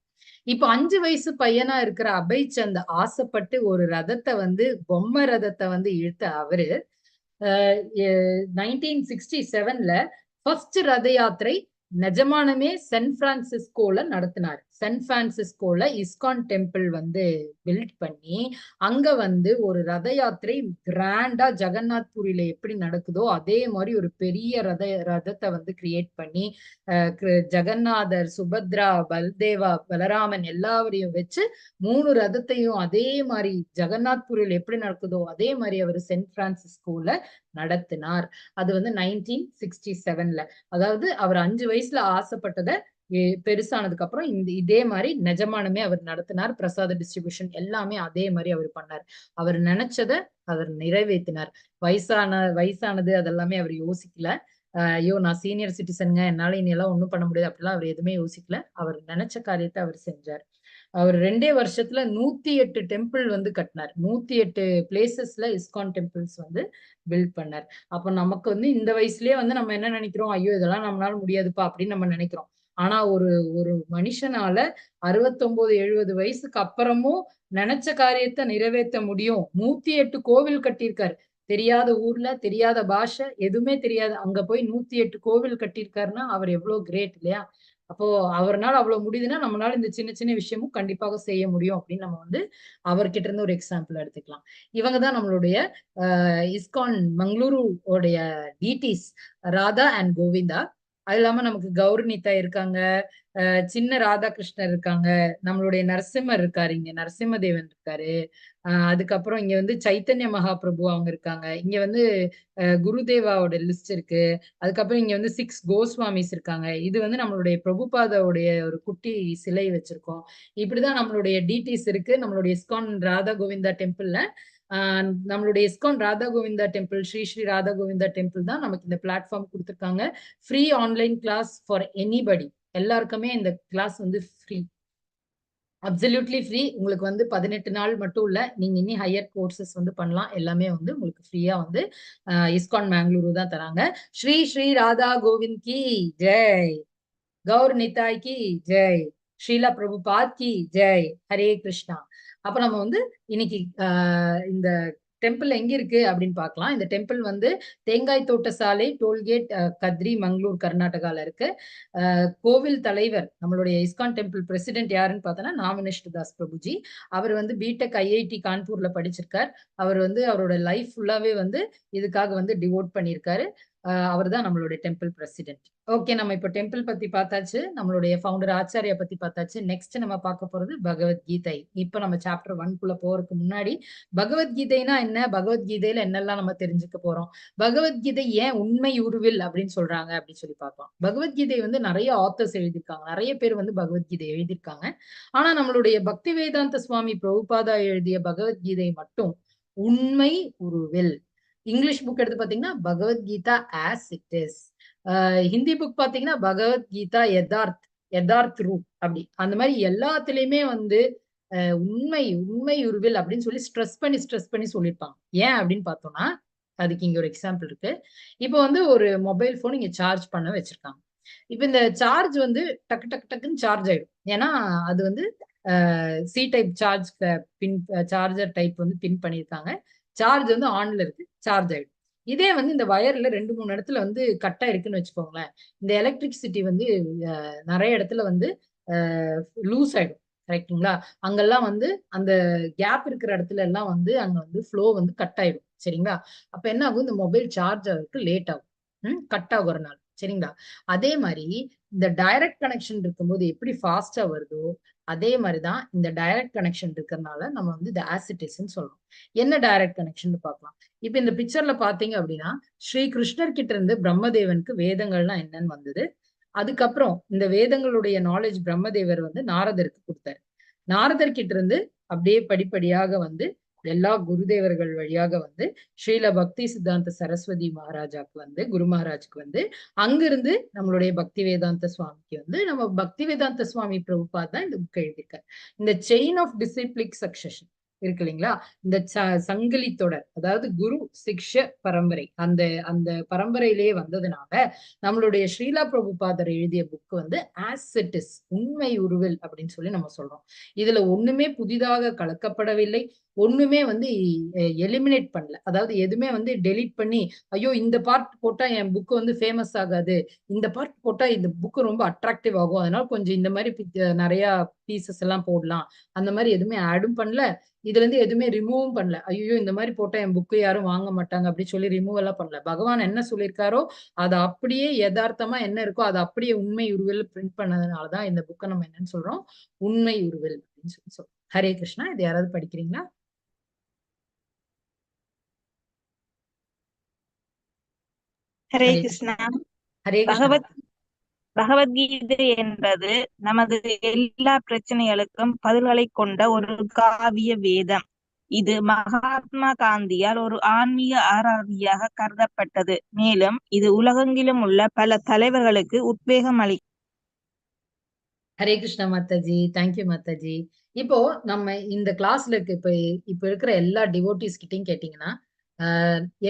இப்ப 5 வயசு பையனா இருக்கிற அபய் சந்த் ஆசைப்பட்டு ஒரு ரதத்த வந்து பொம்மை ரதத்த வந்து இழுத்த அவரு, அ எ 1967ல ஃபர்ஸ்ட் ரத யாத்திரை நிஜமானமே சான் பிரான்சிஸ்கோல நடத்தினாரு. சான் பிரான்சிஸ்கோல இஸ்கான் டெம்பிள் வந்து பில்ட் பண்ணி, அங்க வந்து ஒரு ரத யாத்திரை கிராண்டா ஜெகநாத் புரியில எப்படி நடக்குதோ, அதே மாரி ஒரு பெரிய ரதத்த வந்து கிரியேட் பண்ணி, ஜெகநாதர், சுபத்ரா, பல்தேவா, பலராமன் எல்லாவரையும் வச்சு 3 ரதத்தையும் அதே மாரி ஜெகநாத் புரியில எப்படி நடக்குதோ, அதே மாரி அவரு சான் பிரான்சிஸ்கோல நடத்தினார். அது வந்து 1967ல. அதாவது அவர் 5 வயசுல ஆசைப்பட்டத பெருசானதுக்கு அப்புறம் இதே மாரி நிஜமானுமே அவர் நடத்தினார். பிரசாத டிஸ்ட்ரிபியூஷன் எல்லாமே அதே மாரி அவர் பண்ணார். அவர் நெனச்சத அவர் நிறைவேத்தினார். வயசானது அதெல்லாமே அவர் யோசிக்கல. ஐயோ! நான் சீனியர் சிட்டிசன்ங்க. என்னால இனியெல்லாம் ஒண்ணும் பண்ண முடியாது. அப்படிலாம் அவர் எதுவுமே யோசிக்கல. அவர் நெனச்ச காரியத்த அவர் செஞ்சார். அவர் 2 வருஷத்துல 108 டெம்பிள் வந்து கட்டினார். 108 பிளேசஸ்ல இஸ்கான் டெம்பிள்ஸ் வந்து பில்ட் பண்ணார். அப்ப நமக்கு வந்து இந்த வயசுலயே வந்து நம்ம என்ன நினைக்கிறோம், ஐயோ இதெல்லாம் நம்மளால முடியாதுப்பா அப்படின்னு நம்ம நினைக்கிறோம். ஆனா ஒரு ஒரு மனுஷனால 69 70 வயசுக்கு அப்புறமும் நினைச்ச காரியத்தை நிறைவேற்ற முடியும். 108 கோவில் கட்டியிருக்காரு. தெரியாத ஊர்ல, தெரியாத பாஷை, எதுவுமே தெரியாது. அங்க போய் 108 கோவில் கட்டியிருக்காருன்னா அவர் எவ்வளவு கிரேட் இல்லையா? அப்போ அவர்னால அவ்வளவு முடியுதுன்னா நம்மளால இந்த சின்ன சின்ன விஷயமும் கண்டிப்பாக செய்ய முடியும் அப்படின்னு நம்ம வந்து அவர்கிட்ட இருந்து ஒரு எக்ஸாம்பிள் எடுத்துக்கலாம். இவங்க தான் நம்மளுடைய இஸ்கான் மங்களூரு உடைய டீட்டிஸ் ராதா அண்ட் கோவிந்தா. அது இல்லாம நமக்கு கௌரனிதா இருக்காங்க, சின்ன ராதாகிருஷ்ணர் இருக்காங்க, நம்மளுடைய நரசிம்மர் இருக்காரு, இங்க நரசிம்மதேவன் இருக்காரு. அதுக்கப்புறம் இங்க வந்து சைத்தன்ய மகாபிரபு அவங்க இருக்காங்க. இங்க வந்து குருதேவாவோட லிஸ்ட் இருக்கு. அதுக்கப்புறம் இங்க வந்து 6 கோஸ்வாமிஸ் இருக்காங்க. இது வந்து நம்மளுடைய பிரபுபாதாவுடைய ஒரு குட்டி சிலை வச்சிருக்கோம். இப்படிதான் நம்மளுடைய டீட்டிஸ் இருக்கு நம்மளுடைய இஸ்கான் ராதா கோவிந்தா டெம்பிள்ல. நம்மளுடைய இஸ்கான் ராதா கோவிந்தா டெம்பிள், ஸ்ரீ ஸ்ரீ ராதா கோவிந்தா டெம்பிள் தான் நமக்கு இந்த பிளாட்ஃபார்ம் கொடுத்துருக்காங்க. Free online class for anybody. எல்லாருக்குமே இந்த கிளாஸ் வந்து ஃப்ரீ, அப்சல்யூட்லி ஃப்ரீ. உங்களுக்கு வந்து 18 நாள் மட்டும் இல்ல, நீங்க இன்னும் ஹையர் கோர்சஸ் வந்து பண்ணலாம். எல்லாமே வந்து உங்களுக்கு ஃப்ரீயா வந்து இஸ்கான் மேங்களூரு தான் தராங்க. ஸ்ரீ ஸ்ரீ ராதா கோவிந்த் கி ஜெய், கௌர் நிதாய் கி ஜெய், ஸ்ரீலா பிரபுபாத் கி ஜெய், ஹரே கிருஷ்ணா. அப்ப நம்ம வந்து இன்னைக்கு இந்த டெம்பிள் எங்க இருக்கு அப்படின்னு பார்க்கலாம். இந்த டெம்பிள் வந்து தேங்காய் தோட்ட சாலை, டோல்கேட், கத்ரி, மங்களூர், கர்நாடகால இருக்கு. கோவில் தலைவர் நம்மளுடைய இஸ்கான் டெம்பிள் பிரசிடென்ட் யாருன்னு பார்த்தோன்னா நாமனிஷ்ட தாஸ் பிரபுஜி. அவர் வந்து பிடெக் ஐஐடி கான்பூர்ல படிச்சிருக்கார். அவர் வந்து அவரோட லைஃப் ஃபுல்லாவே வந்து இதுக்காக வந்து டிவோட் பண்ணியிருக்காரு. அவர் தான் நம்மளுடைய டெம்பிள் பிரசிடென்ட். ஓகே, நம்ம இப்போ டெம்பிள் பத்தி பார்த்தாச்சு, நம்மளுடைய ஃபவுண்டர் ஆச்சாரியா பத்தி பார்த்தாச்சு. நெக்ஸ்ட் நம்ம பார்க்க போறது பகவத்கீதை. இப்போ நம்ம சாப்டர் 1 போறதுக்கு முன்னாடி பகவத்கீதைனா என்ன, பகவத்கீதையில என்னெல்லாம் நம்ம தெரிஞ்சுக்க போறோம், பகவத்கீதை ஏன் உண்மை உருவில் அப்படின்னு சொல்றாங்க அப்படின்னு சொல்லி பார்க்கலாம். பகவத்கீதை வந்து நிறைய ஆத்தர்ஸ் எழுதியிருக்காங்க, நிறைய பேர் வந்து பகவத்கீதை எழுதியிருக்காங்க. ஆனா நம்மளுடைய பக்தி வேதாந்த சுவாமி பிரபுபாதா எழுதிய பகவத்கீதை மட்டும் உண்மை உருவில். இங்கிலீஷ் புக் எடுத்து பாத்தீங்கன்னா Bhagavad Gita as it is. Hindi book பாத்தீங்கன்னா பகவத்கீதா யதார்த் ரூப். அப்படி அந்த மாதிரி எல்லாத்துலயுமே வந்து உண்மை உண்மை உருவில் அப்படின்னு சொல்லி ஸ்ட்ரெஸ் பண்ணி சொல்லியிருப்பாங்க. ஏன் அப்படின்னு பார்த்தோம்னா அதுக்கு இங்க ஒரு எக்ஸாம்பிள் இருக்கு. இப்போ வந்து ஒரு மொபைல் போன் இங்க சார்ஜ் பண்ண வச்சிருக்காங்க. இப்ப இந்த சார்ஜ் வந்து டக்கு டக்கு டக்குன்னு சார்ஜ் ஆயிடும். ஏன்னா அது வந்து சி டைப் சார்ஜ் பின், சார்ஜர் டைப் வந்து பின் பண்ணியிருக்காங்க. சார்ஜ் வந்து ஆன்ல இருக்கு, சார்ஜ் ஆயிடும். இதே வந்து இந்த வயர்ல 2 3 இடத்துல வந்து கட் ஆயிருக்குன்னு வச்சுக்கோங்களேன், இந்த எலக்ட்ரிசிட்டி வந்து நிறைய இடத்துல வந்து லூஸ் ஆயிடும். கரெக்டுங்களா? அங்கெல்லாம் வந்து அந்த கேப் இருக்கிற இடத்துல எல்லாம் வந்து அங்க வந்து ஃப்ளோ வந்து கட் ஆயிடும். சரிங்களா? அப்ப என்ன ஆகும், இந்த மொபைல் சார்ஜ் ஆகிறதுக்கு லேட் ஆகும், கட் ஆகுறதுனால. சரிங்களா? அதே மாதிரி இந்த டைரக்ட் கனெக்ஷன் இருக்கும்போது எப்படி ஃபாஸ்டா வருதோ அதே மாதிரிதான் இந்த டைரக்ட் கனெக்ஷன் இருக்கிறதுனால நம்ம வந்து இந்த ஆசிட்டிஸ்ன்னு சொல்றோம். என்ன டைரக்ட் கனெக்ஷன் பார்க்கலாம். இப்ப இந்த பிக்சர்ல பாத்தீங்க அப்படின்னா ஸ்ரீ கிருஷ்ணர் கிட்ட இருந்து பிரம்மதேவனுக்கு வேதங்கள்லாம் என்னன்னு வந்தது. அதுக்கப்புறம் இந்த வேதங்களுடைய நாலேஜ் பிரம்மதேவர் வந்து நாரதருக்கு கொடுத்தாரு. நாரதர் கிட்ட இருந்து அப்படியே படிப்படியாக வந்து எல்லா குருதேவர்கள் வழியாக வந்து ஸ்ரீல பக்தி சித்தாந்த சரஸ்வதி மகாராஜாக்கு வந்து குரு மகாராஜுக்கு வந்து அங்கிருந்து நம்மளுடைய பக்தி வேதாந்த சுவாமிக்கு வந்து நம்ம பக்தி வேதாந்த சுவாமி பிரபுபாத் தான் இந்த புக் எழுதியிருக்காரு. இந்த செயின் ஆஃப் டிசிப்ளிக் சக்சஷன் இருக்கு இல்லைங்களா, இந்த சங்கிலி தொடர், அதாவது குரு சிக்ஷ பரம்பரை, அந்த அந்த பரம்பரையிலேயே வந்ததுனால நம்மளுடைய ஸ்ரீலா பிரபுபாதர் எழுதிய புக் வந்து ஆஸ் இட் இஸ் உண்மை உருவில் அப்படின்னு சொல்லி நம்ம சொல்றோம். இதுல ஒண்ணுமே புதிதாக கலக்கப்படவில்லை, ஒண்ணுமே வந்து எலிமினேட் பண்ணல. அதாவது எதுவுமே வந்து டெலீட் பண்ணி ஐயோ இந்த பார்ட் போட்டா என் புக் வந்து ஃபேமஸ் ஆகாது, இந்த பார்ட் போட்டா இந்த புக் ரொம்ப அட்ராக்டிவ் ஆகும், அதனால கொஞ்சம் இந்த மாதிரி நிறைய பீசஸ் எல்லாம் போடலாம், அந்த மாதிரி எதுவுமே ஆடும் பண்ணல. இதுல இருந்து எதுவுமே ரிமூவும் பண்ணல. ஐயோ இந்த மாதிரி போட்டா என் புக்கு யாரும் வாங்க மாட்டாங்க அப்படின்னு சொல்லி ரிமூவ் எல்லாம் பண்ணல. பகவான் என்ன சொல்லியிருக்காரோ அதை அப்படியே யதார்த்தமா என்ன இருக்கோ அதை அப்படியே உண்மை உருவில் பிரிண்ட் பண்ணதுனாலதான் இந்த புக்கை நம்ம என்னன்னு சொல்றோம், உண்மை உருவில் அப்படின்னு சொல்லி சொல்றோம். ஹரே கிருஷ்ணா. இது யாராவது படிக்கிறீங்களா? ஹரே கிருஷ்ணா. ஹரே கிருஷ்ணா. பகவத்கீதை என்பது நமது எல்லா பிரச்சனைகளுக்கும் பதில்களை கொண்ட ஒரு காவிய வேதம். இது மகாத்மா காந்தியால் ஒரு ஆன்மீக ஆராதியாக கருதப்பட்டது. மேலும் இது உலகெங்கிலும் உள்ள பல தலைவர்களுக்கு உத்வேகம் அளிக்கும். ஹரே கிருஷ்ணா மாதாஜி, தேங்க்யூ மாதாஜி. இப்போ நம்ம இந்த கிளாஸ்ல இருக்க இப்ப இருக்கிற எல்லா டிவோட்டிஸ் கிட்டையும் கேட்டீங்கன்னா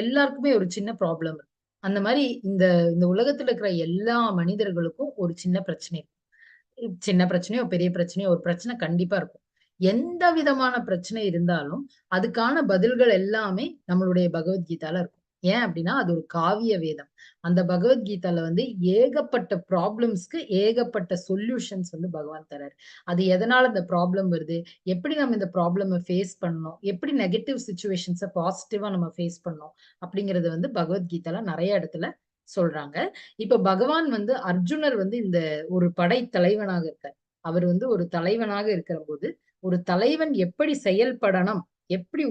எல்லாருக்குமே ஒரு சின்ன ப்ராப்ளம் இருக்கு. அந்த மாதிரி இந்த இந்த உலகத்துல இருக்கிற எல்லா மனிதர்களுக்கும் ஒரு சின்ன பிரச்சனை இருக்கும். சின்ன பிரச்சனையோ பெரிய பிரச்சனையோ ஒரு பிரச்சனை கண்டிப்பா இருக்கும். எந்த விதமான பிரச்சனை இருந்தாலும் அதுக்கான பதில்கள் எல்லாமே நம்மளுடைய பகவத்கீதால இருக்கும். ஏன் அப்படின்னா அது ஒரு காவிய வேதம். அந்த பகவத்கீதால வந்து ஏகப்பட்ட ப்ராப்ளம்ஸ்க்கு ஏகப்பட்ட சொல்யூஷன்ஸ் வந்து பகவான் தராரு. அது எதனால இந்த ப்ராப்ளம் வருது, எப்படி நம்ம இந்த ப்ராப்ளமை ஃபேஸ் பண்ணணும், எப்படி நெகட்டிவ் சுச்சுவேஷன்ஸை பாசிட்டிவா நம்ம ஃபேஸ் பண்ணணும் அப்படிங்கறது வந்து பகவத்கீதால நிறைய இடத்துல சொல்றாங்க. இப்ப பகவான் வந்து அர்ஜுனர் வந்து இந்த ஒரு படை தலைவனாக இருக்கார். அவர் வந்து ஒரு தலைவனாக இருக்கிற போது ஒரு தலைவன் எப்படி செயல்படணும், எப்படி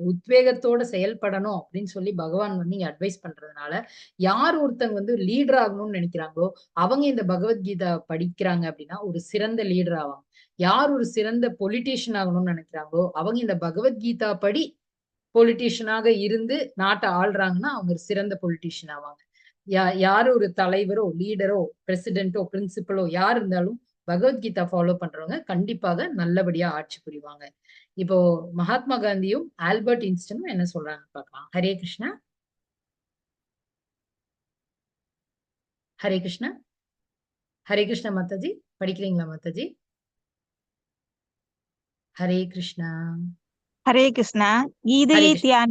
உத்வேகத்தோட செயல்படணும் அப்படின்னு சொல்லி பகவான் வந்து இங்க அட்வைஸ் பண்றதுனால யார் ஒருத்தங்க வந்து லீடர் ஆகணும்னு நினைக்கிறாங்களோ அவங்க இந்த பகவத்கீதா படிக்கிறாங்க அப்படின்னா ஒரு சிறந்த லீடர் ஆவாங்க. யார் ஒரு சிறந்த பொலிட்டீஷியன் ஆகணும்னு நினைக்கிறாங்களோ அவங்க இந்த பகவத்கீதா படி பொலிட்டீஷியனாக இருந்து நாட்டை ஆள்றாங்கன்னா அவங்க ஒரு சிறந்த பொலிட்டீஷியன் ஆவாங்க. யாரு ஒரு தலைவரோ லீடரோ பிரசிடென்ட்டோ பிரின்சிபலோ யார் இருந்தாலும் பகவத்கீதா ஃபாலோ பண்றவங்க கண்டிப்பாக நல்லபடியா ஆட்சி புரிவாங்க. இப்போ மகாத்மா காந்தியும் ஆல்பர்ட் ஐன்ஸ்டீனும் என்ன சொல்றாங்க பார்க்கலாம். ஹரே கிருஷ்ணா. ஹரே கிருஷ்ணா. ஹரே கிருஷ்ணா மாதாஜி, படிக்கிறீங்களா மாதாஜி? ஹரே கிருஷ்ணா. ஹரே கிருஷ்ணா. ஹரே கீதையை கிருஷ்ணா.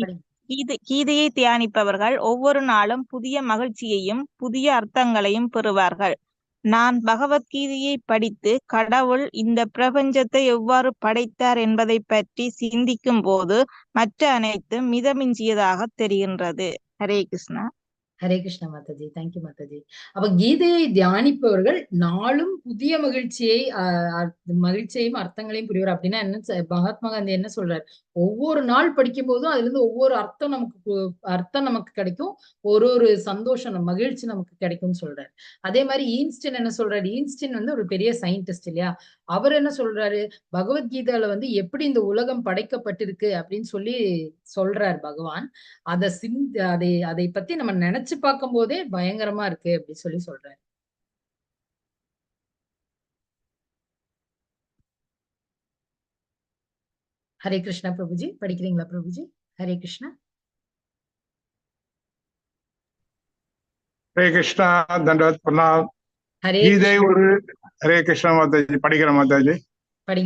கீதையை தியானிப்பவர்கள் ஒவ்வொரு நாளும் புதிய மகிழ்ச்சியையும் புதிய அர்த்தங்களையும் பெறுவார்கள். நான் பகவத்கீதையை படித்து கடவுள் இந்த பிரபஞ்சத்தை எவ்வாறு படைத்தார் என்பதை பற்றி சிந்திக்கும் போது மற்ற அனைத்தும் மிதமிஞ்சியதாக தெரிகின்றது. ஹரே கிருஷ்ணா. ஹரே கிருஷ்ணா மாதாஜி, தேங்க்யூ மாதாஜி. அப்ப கீதையை தியானிப்பவர்கள் நாளும் புதிய மகிழ்ச்சியையும் அர்த்தங்களையும் புரிவார். அப்படின்னா என்ன, மகாத்மா காந்தி என்ன சொல்றாரு, ஒவ்வொரு நாள் படிக்கும் போதும் அதுல இருந்து ஒவ்வொரு அர்த்தம் நமக்கு கிடைக்கும், ஒரு சந்தோஷம் மகிழ்ச்சி நமக்கு கிடைக்கும்னு சொல்றாரு. அதே மாதிரி ஈன்ஸ்டின் என்ன சொல்றாரு, ஈன்ஸ்டின் வந்து ஒரு பெரிய சயின்டிஸ்ட் இல்லையா, அவர் என்ன சொல்றாரு, பகவத்கீதால வந்து எப்படி இந்த உலகம் படைக்கப்பட்டிருக்கு அப்படின்னு சொல்லி சொல்றார் பகவான். அதை பத்தி நம்ம நினைச்சு பார்க்கும் போதே பயங்கரமா இருக்கு அப்படின்னு சொல்லி சொல்றாரு. ஹரே கிருஷ்ணா பிரபுஜி, படிக்கிறீங்களா பிரபுஜி? ஹரே கிருஷ்ணா. ஹரே கிருஷ்ணா. தண்டவத் பிரணாம். ஹரே கீதை ஒரு ஹரே கிருஷ்ணா மாதாஜி, படிக்கிற மாதாஜி.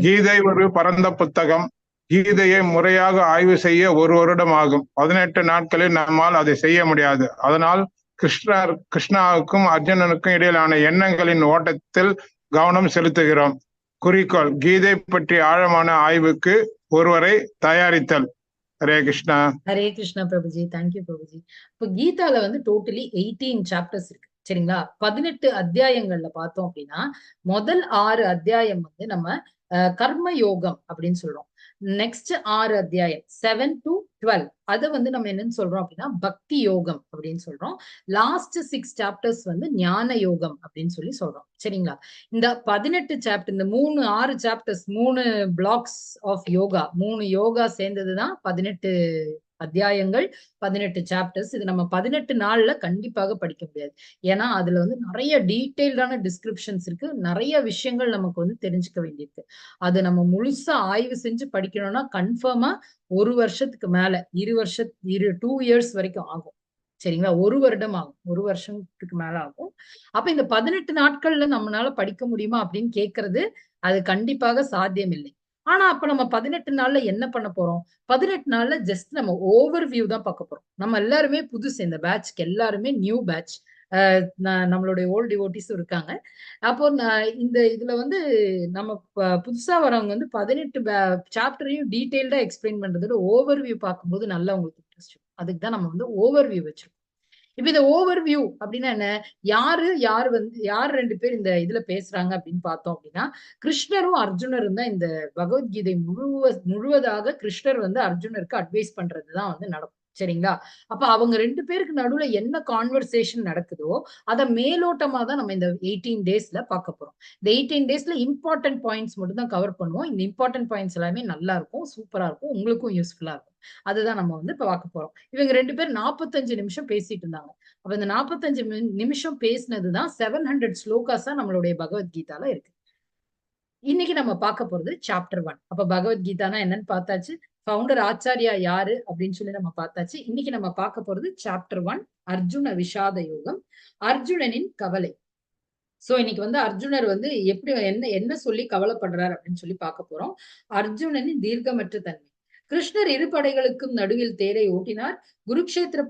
கீதை ஒரு பரந்த புத்தகம். கீதையை முறையாக ஆய்வு செய்ய ஒரு வருடம் ஆகும். 18 நாட்களில் நம்மால் அதை செய்ய முடியாது. அதனால் கிருஷ்ணாவுக்கும் அர்ஜுனனுக்கும் இடையிலான எண்ணங்களின் ஓட்டத்தில் கவனம் செலுத்துகிறோம். குறிக்கோள் கீதை பற்றி ஆழமான ஆய்வுக்கு ஒருவரை தயாரித்தல். ஹரே கிருஷ்ணா. ஹரே கிருஷ்ணா பிரபுஜி, தேங்க்யூ பிரபுஜி. இப்போ கீதால வந்து டோட்டலி 18 சாப்டர்ஸ் இருக்கு சரிங்களா. 18 அத்தியாயங்கள்ல பார்த்தோம் அப்படின்னா முதல் 6 அத்தியாயம் வந்து நம்ம கர்ம யோகம் அப்படின்னு சொல்றோம். நெக்ஸ்ட் 6 அத்தியாயம் 7 to 12 அதை வந்து நம்ம என்னன்னு சொல்றோம் அப்படின்னா பக்தி யோகம் அப்படின்னு சொல்றோம். லாஸ்ட் 6 சாப்டர்ஸ் வந்து ஞான யோகம் அப்படின்னு சொல்லி சொல்றோம் சரிங்களா. இந்த 18 சாப்டர், இந்த 6 chapters, 3 blocks of yoga, 3 yoga சேர்ந்ததுதான் 18 அத்தியாயங்கள், 18 சாப்டர்ஸ். இது நம்ம 18 நாள்ல கண்டிப்பாக படிக்க முடியாது. ஏன்னா அதுல வந்து நிறைய டீடைல்டான டிஸ்கிரிப்ஷன்ஸ் இருக்கு, நிறைய விஷயங்கள் நமக்கு வந்து தெரிஞ்சுக்க வேண்டியிருக்கு. அது நம்ம முழுசா ஆய்வு செஞ்சு படிக்கணும்னா கன்ஃபார்மா 1 வருஷத்துக்கு மேல 2 இயர்ஸ் வரைக்கும் ஆகும் சரிங்களா. 1 வருடம் ஆகும், 1 வருஷத்துக்கு மேல ஆகும். அப்ப இந்த 18 நாட்கள்ல நம்மளால படிக்க முடியுமா அப்படின்னு கேட்கறது அது கண்டிப்பாக சாத்தியம் இல்லை. ஆனா அப்ப நம்ம 18 நாள்ல என்ன பண்ண போறோம், 18 நாள்ல ஜஸ்ட் நம்ம ஓவர் வியூ தான் பார்க்க போறோம். நம்ம எல்லாருமே புதுசு, இந்த பேட்ச்க்கு எல்லாருமே நியூ பேட்ச். நம்மளுடைய ஓல்ட் டிவோட்டிஸும் இருக்காங்க. அப்போ இதுல வந்து நம்ம புதுசா வரவங்க வந்து 18 சாப்டரையும் டீடைல்டா எக்ஸ்பிளைன் பண்றதோட ஓவர் வியூ பார்க்கும்போது நல்லா உங்களுக்கு இன்ட்ரெஸ்ட். அதுக்கு தான் நம்ம வந்து ஓவர் வியூ வச்சிருக்கோம். இப்ப இந்த ஓவர் வியூ அப்படின்னா என்ன, யார் 2 பேர் இந்த இதுல பேசுறாங்க அப்படின்னு பார்த்தோம் அப்படின்னா கிருஷ்ணரும் அர்ஜுனரும் தான். இந்த பகவத்கீதை முழுவதாக கிருஷ்ணர் வந்து அர்ஜுனருக்கு அட்வைஸ் பண்றதுதான் வந்து நடக்கும் சரிங்களா. அப்ப அவங்க 2 பேருக்கு நடுவுல என்ன கான்வர்சேஷன் நடக்குதோ அதை மேலோட்டமா தான் நம்ம இந்த 18 டேஸ்ல பார்க்க போறோம். இந்த 18 டேஸ்ல இம்பார்ட்டன்ட் பாயிண்ட்ஸ் மட்டும் தான் கவர் பண்ணுவோம். இந்த இம்பார்ட்டன்ட் பாயிண்ட்ஸ் எல்லாமே நல்லா இருக்கும், சூப்பரா இருக்கும், உங்களுக்கும் யூஸ்ஃபுல்லா இருக்கும். அதுதான் நம்ம வந்து இப்ப பார்க்க போறோம். இவங்க 2 பேர் 45 நிமிஷம் பேசிட்டு இருந்தாங்க. அப்ப இந்த 45 நிமிஷம் பேசினதுதான் 700 ஸ்லோகாஸா நம்மளுடைய பகவத்கீதால இருக்கு. இன்னைக்கு நம்ம பார்க்க போறது சாப்டர் 1. அப்ப பகவத்கீதானா என்னன்னு பார்த்தாச்சு, ஃபவுண்டர் ஆச்சாரியா யாரு அப்படின்னு சொல்லி நம்ம பார்த்தாச்சு. இன்னைக்கு நம்ம பார்க்க போறது சாப்டர் 1, அர்ஜுன விஷாத யோகம், அர்ஜுனனின் கவலை. சோ இன்னைக்கு வந்து அர்ஜுனர் வந்து எப்படி என்ன சொல்லி கவலைப்படுறார் அப்படின்னு சொல்லி பார்க்க போறோம். அர்ஜுனனின் தீர்க்கமற்ற தன்மை. கிருஷ்ணர் இரு படைகளுக்கும் நடுவில் தேரை ஓட்டினார். குருக்ஷேத்திர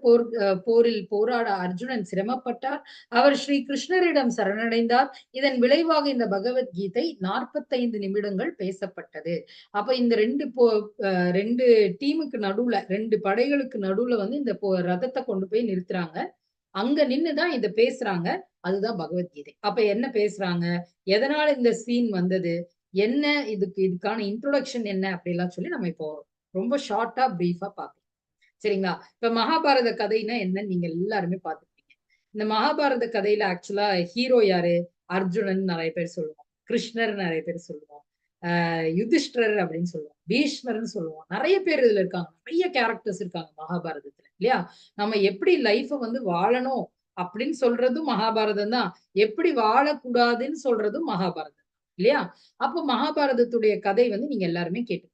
போரில் போராட அர்ஜுனன் சிரமப்பட்டார். அவர் ஸ்ரீ கிருஷ்ணரிடம் சரணடைந்தார். இதன் விளைவாக இந்த பகவத்கீதை 45 நிமிடங்கள் பேசப்பட்டது. அப்ப இந்த ரெண்டு டீமுக்கு நடுவுல, ரெண்டு படைகளுக்கு நடுவுல வந்து இந்த ரதத்தை கொண்டு போய் நிறுத்துறாங்க. அங்க நின்னுதான் இத பேசுறாங்க. அதுதான் பகவத்கீதை. அப்ப என்ன பேசுறாங்க, எதனால இந்த சீன் வந்தது, என்ன இதுக்கான இன்ட்ரோடக்ஷன் என்ன அப்படிலாம் சொல்லி நம்ம இப்போ ரொம்ப ஷார்ட்டா பிரீஃபா பார்க்கலாம். சரிங்களா? இப்ப மகாபாரத கதைன்னா என்னன்னு நீங்க எல்லாருமே பார்த்துருப்பீங்க. இந்த மகாபாரத கதையில ஆக்சுவலா ஹீரோ யாரு? அர்ஜுனன் நிறைய பேர் சொல்லுவோம், கிருஷ்ணர் நிறைய பேர் சொல்லுவோம், யுதிஷ்டர் அப்படின்னு சொல்லுவோம், பீஷ்மர்னு சொல்லுவோம். நிறைய பேர் இதுல இருக்காங்க, நிறைய கேரக்டர்ஸ் இருக்காங்க மகாபாரதத்துல இல்லையா? நம்ம எப்படி லைஃப வந்து வாழணும் அப்படின்னு சொல்றதும் மகாபாரதம் தான், எப்படி வாழக்கூடாதுன்னு சொல்றதும் மகாபாரதம் இல்லையா? அப்ப மகாபாரதத்துடைய கதை வந்து நீங்க எல்லாருமே கேட்டுப்பீங்க.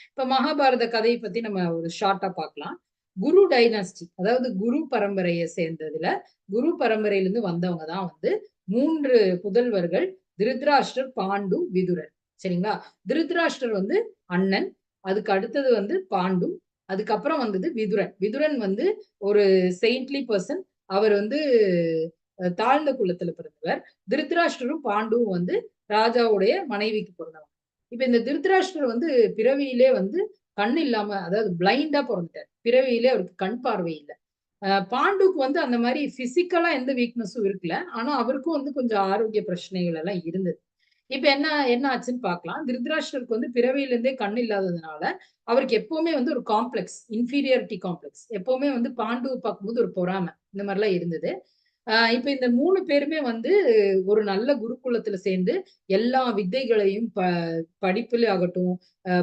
இப்ப மகாபாரத கதையை பத்தி நம்ம ஒரு ஷார்ட்டா பார்க்கலாம். குரு டைனாஸ்டி, அதாவது குரு பரம்பரையை சேர்ந்ததுல, குரு பரம்பரையிலிருந்து வந்தவங்க தான் வந்து 3 புதல்வர்கள், திருதராஷ்டிரர், பாண்டு, விதுரர். சரிங்களா? திருதராஷ்டிரர் வந்து அண்ணன், அதுக்கு அடுத்தது வந்து பாண்டு, அதுக்கப்புறம் வந்தது விதுரன். விதுரன் வந்து ஒரு செயின்ட்லி பர்சன். அவர் வந்து தாழ்ந்த குலத்துல பிறந்தவர். திருதராஷ்டிரரும் பாண்டுவும் வந்து ராஜாவுடைய மனைவிக்கு பிறந்தவங்க. இப்ப இந்த திருதராஷ்டிரர் வந்து பிறவியிலே வந்து கண் இல்லாம, அதாவது பிளைண்டா பிறந்துட்டார். பிறவியிலே அவருக்கு கண் பார்வை இல்லை. பாண்டுக்கு வந்து அந்த மாதிரி பிசிக்கலா எந்த வீக்னஸும் இருக்குல்ல, ஆனா அவருக்கும் வந்து கொஞ்சம் ஆரோக்கிய பிரச்சனைகள் எல்லாம் இருந்தது. இப்ப என்ன ஆச்சுன்னு பார்க்கலாம். திருதராஷ்டிரருக்கு வந்து பிறவியில இருந்தே கண் இல்லாததுனால அவருக்கு எப்பவுமே வந்து ஒரு காம்ப்ளெக்ஸ், இன்ஃபீரியாரிட்டி காம்ப்ளெக்ஸ், எப்பவுமே வந்து பாண்டுவை பார்க்கும்போது ஒரு பொறாமை, இந்த மாதிரிலாம் இருந்தது. இப்ப இந்த 3 பேருமே வந்து ஒரு நல்ல குருகுலத்துல சேர்ந்து எல்லா வித்தைகளையும் படிப்புல ஆகட்டும்,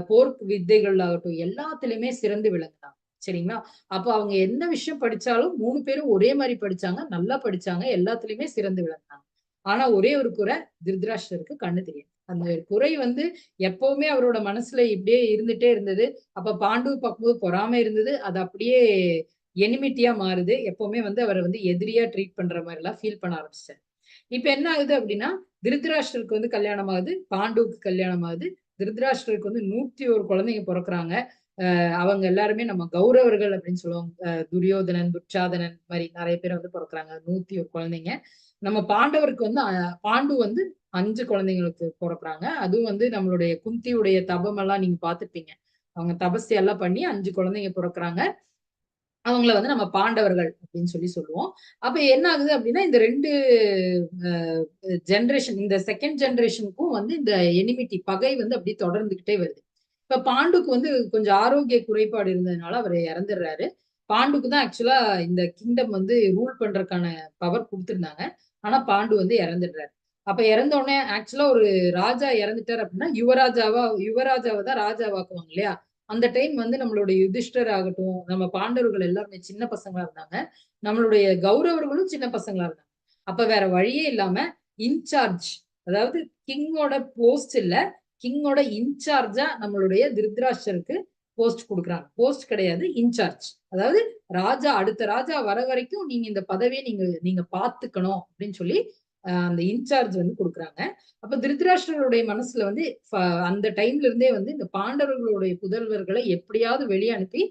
போர் வித்தைகள் ஆகட்டும், எல்லாத்துலயுமே சிறந்து விளங்கினாங்க. சரிங்களா? அப்ப அவங்க என்ன விஷயம் படிச்சாலும் 3 பேரும் ஒரே மாதிரி படிச்சாங்க, நல்லா படிச்சாங்க, எல்லாத்துலயுமே சிறந்து விளங்கினாங்க. ஆனா ஒரே ஒரு குறை, திருதராஷ்டிரருக்கு கண்ணு தெரியாது. அந்த ஒரு குறை வந்து எப்பவுமே அவரோட மனசுல இப்படியே இருந்துட்டே இருந்தது. அப்ப பாண்டு பார்க்கும்போது பொறாமை இருந்தது, அது அப்படியே எனிமிட்டியா மாறுது. எப்பவுமே வந்து அவரை வந்து எதிரியா ட்ரீட் பண்ற மாதிரி எல்லாம் ஃபீல் பண்ண ஆரம்பிச்சாரு. இப்ப என்ன ஆகுது அப்படின்னா, திருதராஷ்டிரருக்கு வந்து கல்யாணம் ஆகுது, பாண்டுவுக்கு கல்யாணம் ஆகுது. திருதராஷ்டிரருக்கு வந்து 101 குழந்தைங்க பிறக்குறாங்க. அவங்க எல்லாருமே நம்ம கௌரவர்கள் அப்படின்னு சொல்லுவாங்க. துரியோதனன், துச்சாதனன் மாதிரி நிறைய பேர் வந்து பிறக்குறாங்க. 101 குழந்தைங்க. நம்ம பாண்டவருக்கு வந்து பாண்டு வந்து 5 குழந்தைங்களுக்கு பிறக்குறாங்க. அதுவும் வந்து நம்மளுடைய குந்தியுடைய தபம் எல்லாம் நீங்க பார்த்துருப்பீங்க. அவங்க தபஸ் எல்லாம் பண்ணி 5 குழந்தைங்க பிறக்குறாங்க. அவங்கள வந்து நம்ம பாண்டவர்கள் அப்படின்னு சொல்லுவோம். அப்ப என்ன ஆகுது அப்படின்னா, இந்த 2 ஜெனரேஷன், இந்த செகண்ட் ஜெனரேஷனுக்கும் வந்து இந்த எனிமிட்டி, பகை வந்து அப்படியே தொடர்ந்துகிட்டே வருது. இப்ப பாண்டுக்கு வந்து கொஞ்சம் ஆரோக்கிய குறைபாடு இருந்ததுனால அவர் இறந்துடுறாரு. பாண்டுக்கு தான் ஆக்சுவலா இந்த கிங்டம் வந்து ரூல் பண்றதுக்கான பவர் கொடுத்திருந்தாங்க. ஆனா பாண்டு வந்து இறந்துடுறாரு. அப்ப இறந்த உடனே ஆக்சுவலா ஒரு ராஜா இறந்துட்டார் அப்படின்னா யுவராஜாவை தான் ராஜாவாக்குவாங்க இல்லையா? அந்த டைம் வந்து நம்மளுடைய யுதிஷ்டர் ஆகட்டும், நம்ம பாண்டவர்கள் எல்லாருமே சின்ன பசங்களா இருந்தாங்க. நம்மளுடைய கௌரவர்களும் சின்ன பசங்களா இருந்தாங்க. அப்ப வேற வழியே இல்லாம இன்சார்ஜ், அதாவது கிங்கோட போஸ்ட் இல்ல, கிங்கோட இன்சார்ஜா நம்மளுடைய திருதராஷ்டிரருக்கு போஸ்ட் கொடுக்குறாங்க. போஸ்ட் கிடையாது, இன்சார்ஜ். அதாவது அடுத்த ராஜா வர வரைக்கும் நீங்க இந்த பதவியை நீங்க பாத்துக்கணும் அப்படின்னு சொல்லி அந்த இன்சார்ஜ் வந்து கொடுக்குறாங்க. அப்ப திருதராஷ்டிரருடைய மனசுல வந்து அந்த டைம்ல இருந்தே வந்து இந்த பாண்டவர்களுடைய புதல்வர்களை எப்படியாவது வெளியே அனுப்பி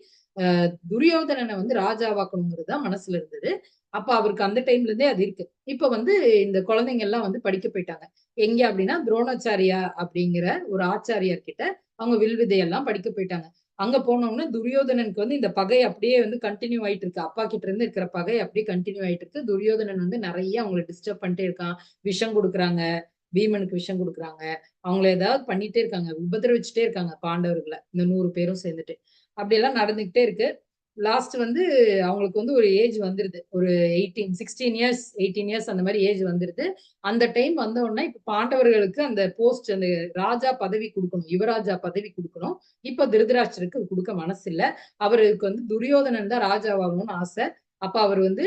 துரியோதனனை வந்து ராஜாவாக்கணுங்கிறது தான் மனசுல இருந்தது. அப்ப அவருக்கு அந்த டைம்ல இருந்தே அது இருக்கு. இப்ப வந்து இந்த குழந்தைங்க எல்லாம் வந்து படிக்க போயிட்டாங்க. எங்க அப்படின்னா துரோணாச்சாரியா அப்படிங்கிற ஒரு ஆச்சாரியார் கிட்ட அவங்க வில்விதையெல்லாம் படிக்க போயிட்டாங்க. அங்க போனோம்னா துரியோதனனுக்கு வந்து இந்த பகை அப்படியே வந்து கண்டினியூ ஆயிட்டு இருக்கு. அப்பா கிட்ட இருந்து இருக்கிற பகை அப்படியே கண்டினியூ ஆயிட்டு இருக்கு. துரியோதனன் வந்து நிறைய அவங்களை டிஸ்டர்ப் பண்ணிட்டே இருக்கான். விஷம் கொடுக்குறாங்க, பீமனுக்கு விஷம் கொடுக்குறாங்க, அவங்கள ஏதாவது பண்ணிட்டே இருக்காங்க, உபதிரவிச்சுட்டே இருக்காங்க பாண்டவர்களை, இந்த 100 பேரும் சேர்ந்துட்டு. அப்படியெல்லாம் நடந்துகிட்டே இருக்கு. லாஸ்ட் வந்து அவங்களுக்கு வந்து ஒரு ஏஜ் வந்துருது, ஒரு 16 இயர்ஸ் 18 இயர்ஸ் அந்த மாதிரி ஏஜ் வந்துருது. அந்த டைம் வந்த உடனே இப்ப பாண்டவர்களுக்கு அந்த போஸ்ட், அந்த ராஜா பதவி கொடுக்கணும், யுவராஜா பதவி கொடுக்கணும். இப்ப திருதராஷ்டிரருக்கு கொடுக்க மனசு இல்ல. அவருக்கு வந்து துரியோதனன் தான் ராஜாவாகணும்னு ஆசை. அப்ப அவர் வந்து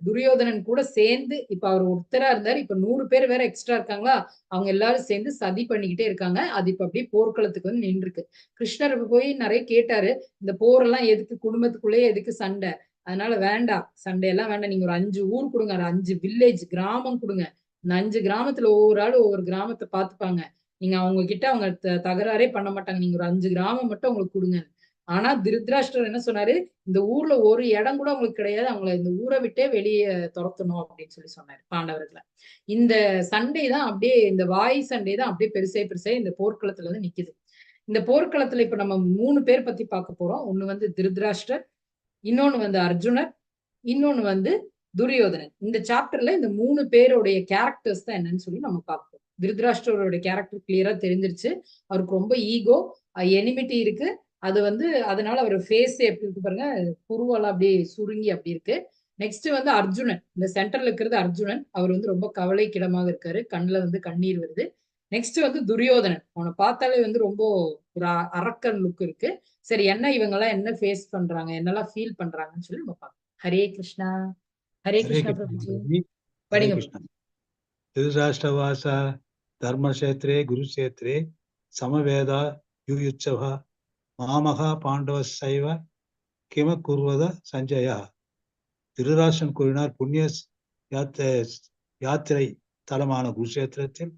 துரியோதனன் கூட சேர்ந்து இப்ப அவர் ஒருத்தரா இருந்தாரு, இப்ப 100 பேர் வேற எக்ஸ்ட்ரா இருக்காங்களா, அவங்க எல்லாரும் சேர்ந்து சதி பண்ணிக்கிட்டே இருக்காங்க. அது இப்ப அப்படியே போர்க்களத்துக்கு வந்து நின்றுருக்கு. கிருஷ்ணர் போய் நிறைய கேட்டாரு, இந்த போரெல்லாம் எதுக்கு, குடும்பத்துக்குள்ளேயே எதுக்கு சண்டை, அதனால வேண்டாம், சண்டையெல்லாம் வேண்டாம், நீங்க ஒரு 5 ஊர் கொடுங்க, 5 வில்லேஜ் கிராமம் கொடுங்க, இந்த 5 கிராமத்துல ஒவ்வொரு ஆள் ஒவ்வொரு கிராமத்தை பார்த்துப்பாங்க, நீங்க அவங்க கிட்ட அவங்க தகராறே பண்ண மாட்டாங்க, நீங்க ஒரு 5 கிராமம் மட்டும் அவங்களுக்கு கொடுங்க. ஆனா திருதராஷ்டிரர் என்ன சொன்னாரு, இந்த ஊர்ல ஒரு இடம் கூட அவங்களுக்கு கிடையாது, அவங்கள இந்த ஊரை விட்டே வெளியே துரத்தணும் அப்படின்னு சொல்லி சொன்னாரு பாண்டவர்களை. இந்த சண்டை தான் அப்படியே, இந்த வாய் சண்டை தான் அப்படியே பெருசே இந்த போர்க்களத்துல வந்து நிக்குது. இந்த போர்க்களத்துல இப்ப நம்ம 3 பேர் பத்தி பார்க்க போறோம். ஒண்ணு வந்து திருதராஷ்டிரர், இன்னொன்னு வந்து அர்ஜுனர், இன்னொன்னு வந்து துரியோதனன். இந்த சாப்டர்ல இந்த 3 பேருடைய கேரக்டர்ஸ் தான் என்னன்னு சொல்லி நம்ம பார்ப்போம். திருதராஷ்டிரருடைய கேரக்டர் கிளியரா தெரிஞ்சிருச்சு. அவருக்கு ரொம்ப ஈகோ, எனிமிட்டி இருக்கு. அது வந்து அதனால அவர் ஃபேஸ் எப்படி இருக்கு பாருங்க, புருவெல்லாம் அப்படியே சுருங்கி அப்படி இருக்கு. நெக்ஸ்ட் வந்து அர்ஜுனன், இந்த சென்டர்ல இருக்கிறது அர்ஜுனன். அவர் வந்து ரொம்ப கவலைக்கிடமாக இருக்காரு, கண்ணுல வந்து கண்ணீர் வருது. நெக்ஸ்ட் வந்து துரியோதனன், அவனை பார்த்தாலே வந்து ரொம்ப ஒரு அரக்கன் லுக் இருக்கு. சரி, என்ன இவங்க எல்லாம் என்ன ஃபேஸ் பண்றாங்க, என்னெல்லாம் ஃபீல் பண்றாங்கன்னு சொல்லி நம்ம பார்ப்போம். ஹரே கிருஷ்ணா. ஹரே கிருஷ்ணா பிரபுஜி. படிங்க. திருதராஷ்டிரவாச தர்மக்ஷேத்ரே குருக்ஷேத்ரே சமவேதா யுயுத்சவா மாமகா பாண்டவசைவ கிம குர்வத சஞ்சயா. திருதராஷ்டிரன் கூறினார், புண்ணிய யாத்திரை தலமான குருஷேத்திரத்தில்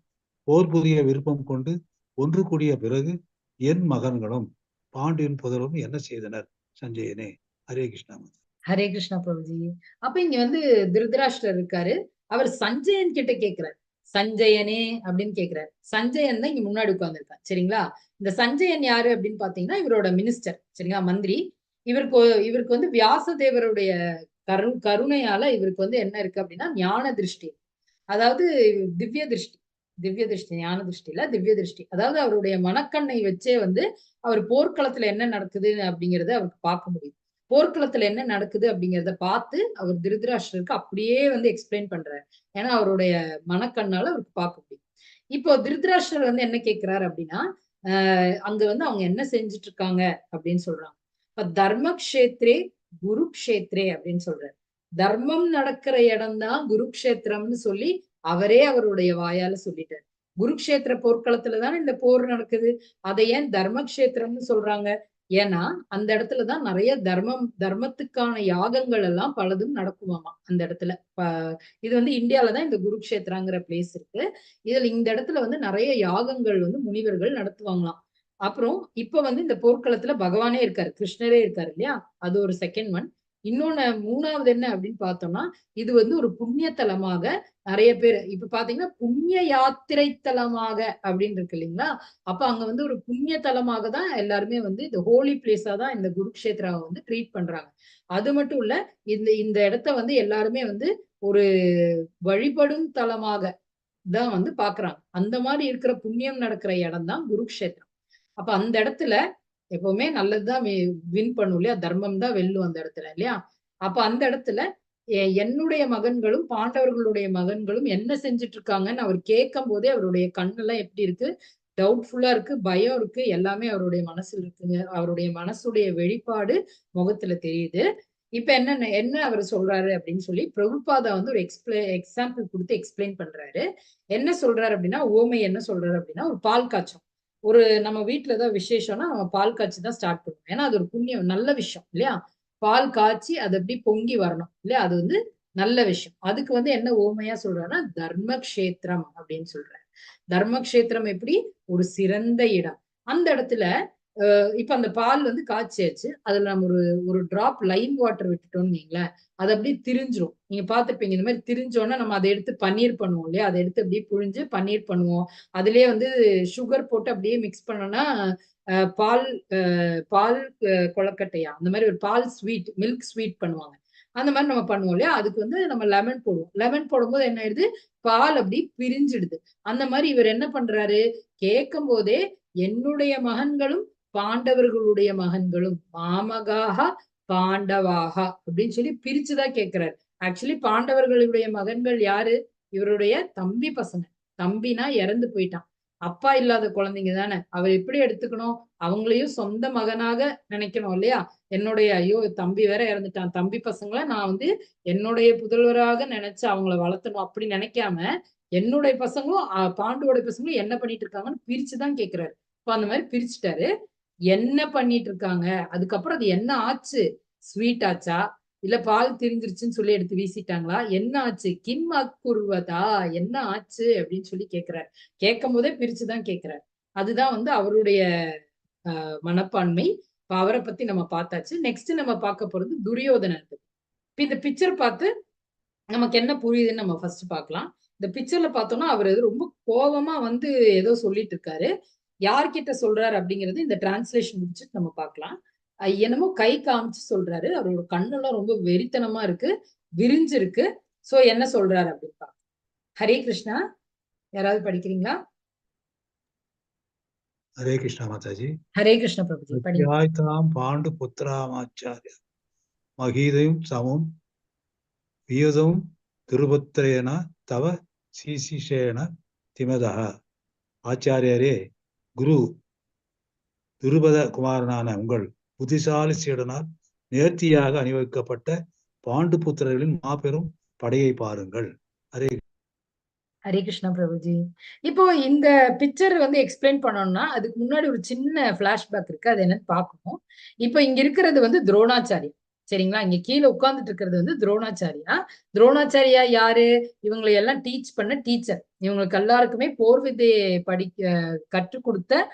போர் புதிய விருப்பம் கொண்டு ஒன்று கூடிய பிறகு என் மகன்களும் பாண்டியன் புதரும் என்ன செய்தனர் சஞ்சயனே. ஹரே கிருஷ்ணா. ஹரே கிருஷ்ணா பிரபுஜி. அப்ப இங்க வந்து திருதராஷ்டிரர் இருக்காரு, அவர் சஞ்சயன் கிட்ட கேட்கிறார், சஞ்சயனே அப்படின்னு கேட்கிறார். சஞ்சயன் தான் இங்க முன்னாடி உட்கார்ந்துருக்கார், சரிங்களா. இந்த சஞ்சயன் யாரு அப்படின்னு பாத்தீங்கன்னா இவரோட மினிஸ்டர், சரிங்களா, மந்திரி. இவருக்கு வந்து வியாசதேவருடைய கருணையால இவருக்கு வந்து என்ன இருக்கு அப்படின்னா ஞான திருஷ்டி, அதாவது திவ்ய திருஷ்டி, ஞான திருஷ்டி இல்ல, திவ்ய திருஷ்டி. அதாவது அவருடைய மனக்கண்ணை வச்சே வந்து அவர் போர்க்களத்துல என்ன நடக்குது அப்படிங்கறத அவருக்கு பார்க்க முடியும். போர்க்களத்துல என்ன நடக்குது அப்படிங்கிறத பார்த்து அவர் திருதராஷ்டிரருக்கு அப்படியே வந்து எக்ஸ்பிளைன் பண்றாரு. ஏன்னா அவருடைய மனக்கண்ணால அவருக்கு பார்க்க முடியும். இப்போ திருதராஷ்டிரர் வந்து என்ன கேட்கிறாரு அப்படின்னா, அங்க வந்து அவங்க என்ன செஞ்சுட்டு இருக்காங்க அப்படின்னு சொல்றாங்க. இப்ப தர்மக்ஷேத்ரே குருக்ஷேத்ரே அப்படின்னு சொல்றாரு. தர்மம் நடக்கிற இடம் தான் குருக்ஷேத்திரம்னு சொல்லி அவரே அவருடைய வாயால சொல்லிட்டாரு. குருக்ஷேத்திர போர்க்களத்துலதான் இந்த போர் நடக்குது, அதை ஏன் தர்மக்ஷேத்திரம்னு சொல்றாங்க? ஏன்னா அந்த இடத்துலதான் நிறைய தர்மத்துக்கான யாகங்கள் எல்லாம் பலதும் நடக்குமாமா அந்த இடத்துல. இது வந்து இந்தியாலதான் இந்த குருக்ஷேத்திராங்கிற பிளேஸ் இருக்கு. இதுல இந்த இடத்துல வந்து நிறைய யாகங்கள் வந்து முனிவர்கள் நடத்துவாங்களாம். அப்புறம் இப்ப வந்து இந்த போர்க்களத்துல பகவானே இருக்காரு, கிருஷ்ணரே இருக்காரு இல்லையா, அது ஒரு செகண்ட் ஒன். இன்னொன்னு 3வது என்ன அப்படின்னு பார்த்தோம்னா, இது வந்து ஒரு புண்ணிய தலமாக நிறைய பேர் இப்ப பாத்தீங்கன்னா புண்ணிய யாத்திரை தலமாக அப்படின்னு இருக்கு இல்லைங்களா. அப்ப அங்க வந்து ஒரு புண்ணிய தலமாக தான் எல்லாருமே வந்து இந்த ஹோலி பிளேஸா தான் இந்த குருக்ஷேத்ராவை வந்து ட்ரீட் பண்றாங்க. அது மட்டும் இல்ல, இந்த இடத்த வந்து எல்லாருமே வந்து ஒரு வழிபடும் தலமாக தான் வந்து பாக்குறாங்க. அந்த மாதிரி இருக்கிற புண்ணியம் நடக்கிற இடம் தான் குருக்ஷேத்திரம். அப்ப அந்த இடத்துல எப்பவுமே நல்லதுதான் வின் பண்ணும் இல்லையா, தர்மம் தான் வெல்லும் அந்த இடத்துல இல்லையா. அப்ப அந்த இடத்துல என்னுடைய மகன்களும் பாண்டவர்களுடைய மகன்களும் என்ன செஞ்சுட்டு இருக்காங்கன்னு அவர் கேட்கும் போதே அவருடைய கண்ணெல்லாம் எப்படி இருக்கு, டவுட்ஃபுல்லா இருக்கு, பயம் இருக்கு, எல்லாமே அவருடைய மனசுல இருக்குங்க. அவருடைய மனசுடைய வெளிப்பாடு முகத்துல தெரியுது. இப்ப என்ன அவர் சொல்றாரு அப்படின்னு சொல்லி பிரபுபாதா வந்து ஒரு எக்ஸாம்பிள் கொடுத்து எக்ஸ்பிளைன் பண்றாரு. என்ன சொல்றாரு அப்படின்னா, ஓமை என்ன சொல்றாரு அப்படின்னா, ஒரு பால் காய்ச்சம், ஒரு நம்ம வீட்டுல ஏதாவது விசேஷம்னா நம்ம பால் காய்ச்சி தான் ஸ்டார்ட் பண்ணுவோம். ஏன்னா அது ஒரு புண்ணியம், நல்ல விஷயம் இல்லையா. பால் காய்ச்சி அது அப்படி பொங்கி வரணும் இல்லையா, அது வந்து நல்ல விஷயம். அதுக்கு வந்து என்ன ஓமையா சொல்றாருன்னா தர்மக்ஷேத்திரம் அப்படின்னு சொல்றாரு. தர்மக்ஷேத்திரம் எப்படி ஒரு சிறந்த இடம். அந்த இடத்துல இப்ப அந்த பால் வந்து காய்ச்சியாச்சு, அதுல நம்ம ஒரு டிராப் லைம் வாட்டர் விட்டுட்டோம்னு வைங்களேன், அது அப்படியே திரிஞ்சிரும். நீங்க பாத்துப்பீங்க, இந்த மாதிரி திரிஞ்சோன்னா நம்ம அதை எடுத்து பன்னீர் பண்ணுவோம் இல்லையா, அதை எடுத்து அப்படியே புழிஞ்சு பன்னீர் பண்ணுவோம். அதுலயே வந்து சுகர் போட்டு அப்படியே மிக்ஸ் பண்ணோம்னா பால் பால் கொழக்கட்டையா, அந்த மாதிரி ஒரு பால் ஸ்வீட், மில்க் ஸ்வீட் பண்ணுவாங்க. அந்த மாதிரி நம்ம பண்ணுவோம் இல்லையா. அதுக்கு வந்து நம்ம லெமன் போடுவோம். லெமன் போடும்போது என்ன ஆயிடுது, பால் அப்படி பிரிஞ்சிடுது. அந்த மாதிரி இவர் என்ன பண்றாரு, கேட்கும் போதே என்னுடைய மகன்களும் பாண்டவர்களுடைய மகன்களும் மாமகாக பாண்டவாக அப்படின்னு சொல்லி பிரிச்சுதான் கேட்கிறாரு. ஆக்சுவலி பாண்டவர்களுடைய மகன்கள் யாரு, இவருடைய தம்பி பசங்க. தம்பினா இறந்து போயிட்டான், அப்பா இல்லாத குழந்தைங்க தானே, அவர் எப்படி எடுத்துக்கணும், அவங்களையும் சொந்த மகனாக நினைக்கணும் இல்லையா. என்னுடைய ஐயோ தம்பி வேற இறந்துட்டான், தம்பி பசங்களை நான் வந்து என்னுடைய புதல்வராக நினைச்சு அவங்கள வளர்த்தணும் அப்படி நினைக்காம என்னுடைய பசங்களும் பாண்டுவோட பசங்களும் என்ன பண்ணிட்டு இருக்காங்கன்னு பிரிச்சுதான் கேக்குறாரு. இப்ப அந்த மாதிரி பிரிச்சுட்டாரு. என்ன பண்ணிட்டு இருக்காங்க, அதுக்கப்புறம் அது என்ன ஆச்சு, ஸ்வீட் ஆச்சா இல்ல பால் திரிஞ்சிருச்சுன்னு சொல்லி எடுத்து வீசிட்டாங்களா, என்ன ஆச்சு, கிம் அக்குருவதா, என்ன ஆச்சு அப்படின்னு சொல்லி கேக்குறாரு. கேட்கும் போதே பிரிச்சுதான் கேக்குறாரு. அதுதான் வந்து அவருடைய மனப்பான்மை. இப்ப அவரை பத்தி நம்ம பார்த்தாச்சு. நெக்ஸ்ட் நம்ம பார்க்க போறது துரியோதனன். இப்ப இந்த பிக்சர் பார்த்து நமக்கு என்ன புரியுதுன்னு நம்ம ஃபர்ஸ்ட் பார்க்கலாம். இந்த பிக்சர்ல பார்த்தோம்னா அவர் ரொம்ப கோபமா வந்து ஏதோ சொல்லிட்டு இருக்காரு. யார்கிட்ட சொல்றாரு அப்படிங்கிறது இந்த டிரான்ஸ்லேஷன் முடிச்சுட்டு நம்ம பார்க்கலாம். என்னமோ கை காமிச்சு சொல்றாரு. அவரோட கண்ணெல்லாம் ரொம்ப வெறித்தனமா இருக்கு, விரிஞ்சிருக்கு. சோ என்ன சொல்றாரு அப்படின்னு பார்க்கலாம். ஹரே கிருஷ்ணா, யாராவது படிக்கிறீங்களா? ஹரே கிருஷ்ணா மாதாஜி. ஹரே கிருஷ்ண பிரபுஜி, படிங்க. பாண்டு புத்திராமாச்சாரிய மகீதையும் சமம் வியுதம் திருபத்திரேன தவ சீசிஷேன திமதா. ஆச்சாரியரே, குரு துருபத குமாரனான உங்கள் புத்திசாலி சீடனால் நேர்த்தியாக அணிவகுக்கப்பட்ட பாண்டு புத்திரர்களின் மாபெரும் படையை பாருங்கள். ஹரே ஹரே கிருஷ்ணா பிரபுஜி. இப்போ இந்த பிக்சர் வந்து எக்ஸ்பிளைன் பண்ணோம்னா அதுக்கு முன்னாடி ஒரு சின்ன பிளாஷ்பேக் இருக்கு, அது என்னன்னு பார்க்கணும். இப்போ இங்க இருக்கிறது வந்து துரோணாச்சாரியா, சரிங்களா? இங்க கீழே உட்கார்ந்துட்டு இருக்கிறது வந்து துரோணாச்சாரியா. துரோணாச்சாரியா யாரு? இவங்களை எல்லாம் டீச் பண்ண டீச்சர். இவங்களுக்கு எல்லாருக்குமே போர் வித்தையை கற்றுக் கொடுத்த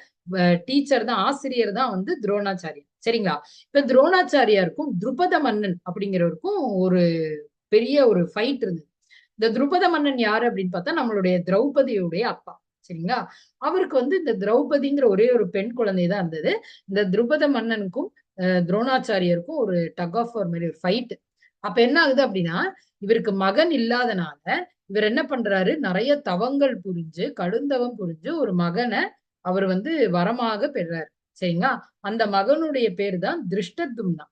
டீச்சர் தான், ஆசிரியர் தான் வந்து துரோணாச்சாரியா, சரிங்களா? இப்ப துரோணாச்சாரியாருக்கும் துருபத மன்னன் அப்படிங்கிறவருக்கும் ஒரு பெரிய ஒரு ஃபைட் இருந்தது. இந்த துருபத மன்னன் யாரு அப்படின்னு பார்த்தா நம்மளுடைய திரௌபதியுடைய அப்பா, சரிங்களா? அவருக்கு வந்து இந்த திரௌபதிங்கிற ஒரே ஒரு பெண் குழந்தை தான் இருந்தது. இந்த துருபத மன்னனுக்கும் துரோணாச்சாரியருக்கும் ஒரு டக் ஆஃப் வார் மாதிரி ஒரு ஃபைட். அப்ப என்ன ஆகுது அப்படின்னா, இவருக்கு மகன் இல்லாதனால இவர் என்ன பண்றாரு, நிறைய தவங்கள் புரிஞ்சு கடுந்தவம் புரிஞ்சு ஒரு மகனை அவர் வந்து வரமாக பெறாரு, சரிங்களா? அந்த மகனுடைய பேர் தான் திருஷ்டதும்னா.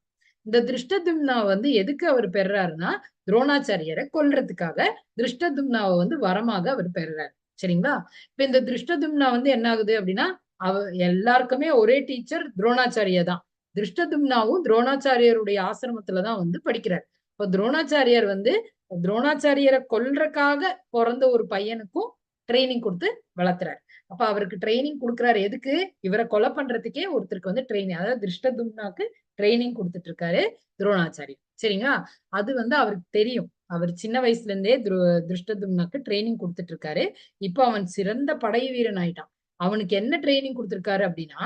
இந்த திருஷ்டதும்னா வந்து எதுக்கு அவர் பெறாருன்னா, துரோணாச்சாரியரை கொல்றதுக்காக திருஷ்டதும்னாவை வந்து வரமாக அவர் பெறாரு, சரிங்களா? இப்ப இந்த திருஷ்டதும்னா வந்து என்ன ஆகுது அப்படின்னா, எல்லாருக்குமே ஒரே டீச்சர் துரோணாச்சாரியா தான். திருஷ்டதும்னாவும் துரோணாச்சாரியருடைய ஆசிரமத்துலதான் வந்து படிக்கிறார். இப்ப துரோணாச்சாரியர் வந்து துரோணாச்சாரியரை கொல்றதுக்காக பிறந்த ஒரு பையனுக்கும் ட்ரைனிங் கொடுத்து வளர்த்துறாரு. அப்ப அவருக்கு ட்ரைனிங் கொடுக்குறாரு. எதுக்கு? இவரை கொலை பண்றதுக்கே ஒருத்தருக்கு வந்து ட்ரைனிங், அதாவது திருஷ்டதும்னாக்கு ட்ரைனிங் கொடுத்துட்டு இருக்காரு துரோணாச்சாரியர், சரிங்களா? அது வந்து அவருக்கு தெரியும். அவர் சின்ன வயசுல இருந்தே திருஷ்டதும்னாக்கு ட்ரைனிங் கொடுத்துட்டு இருக்காரு. இப்ப அவன் சிறந்த படை வீரன் ஆயிட்டான். அவனுக்கு என்ன ட்ரைனிங் கொடுத்திருக்காரு அப்படின்னா,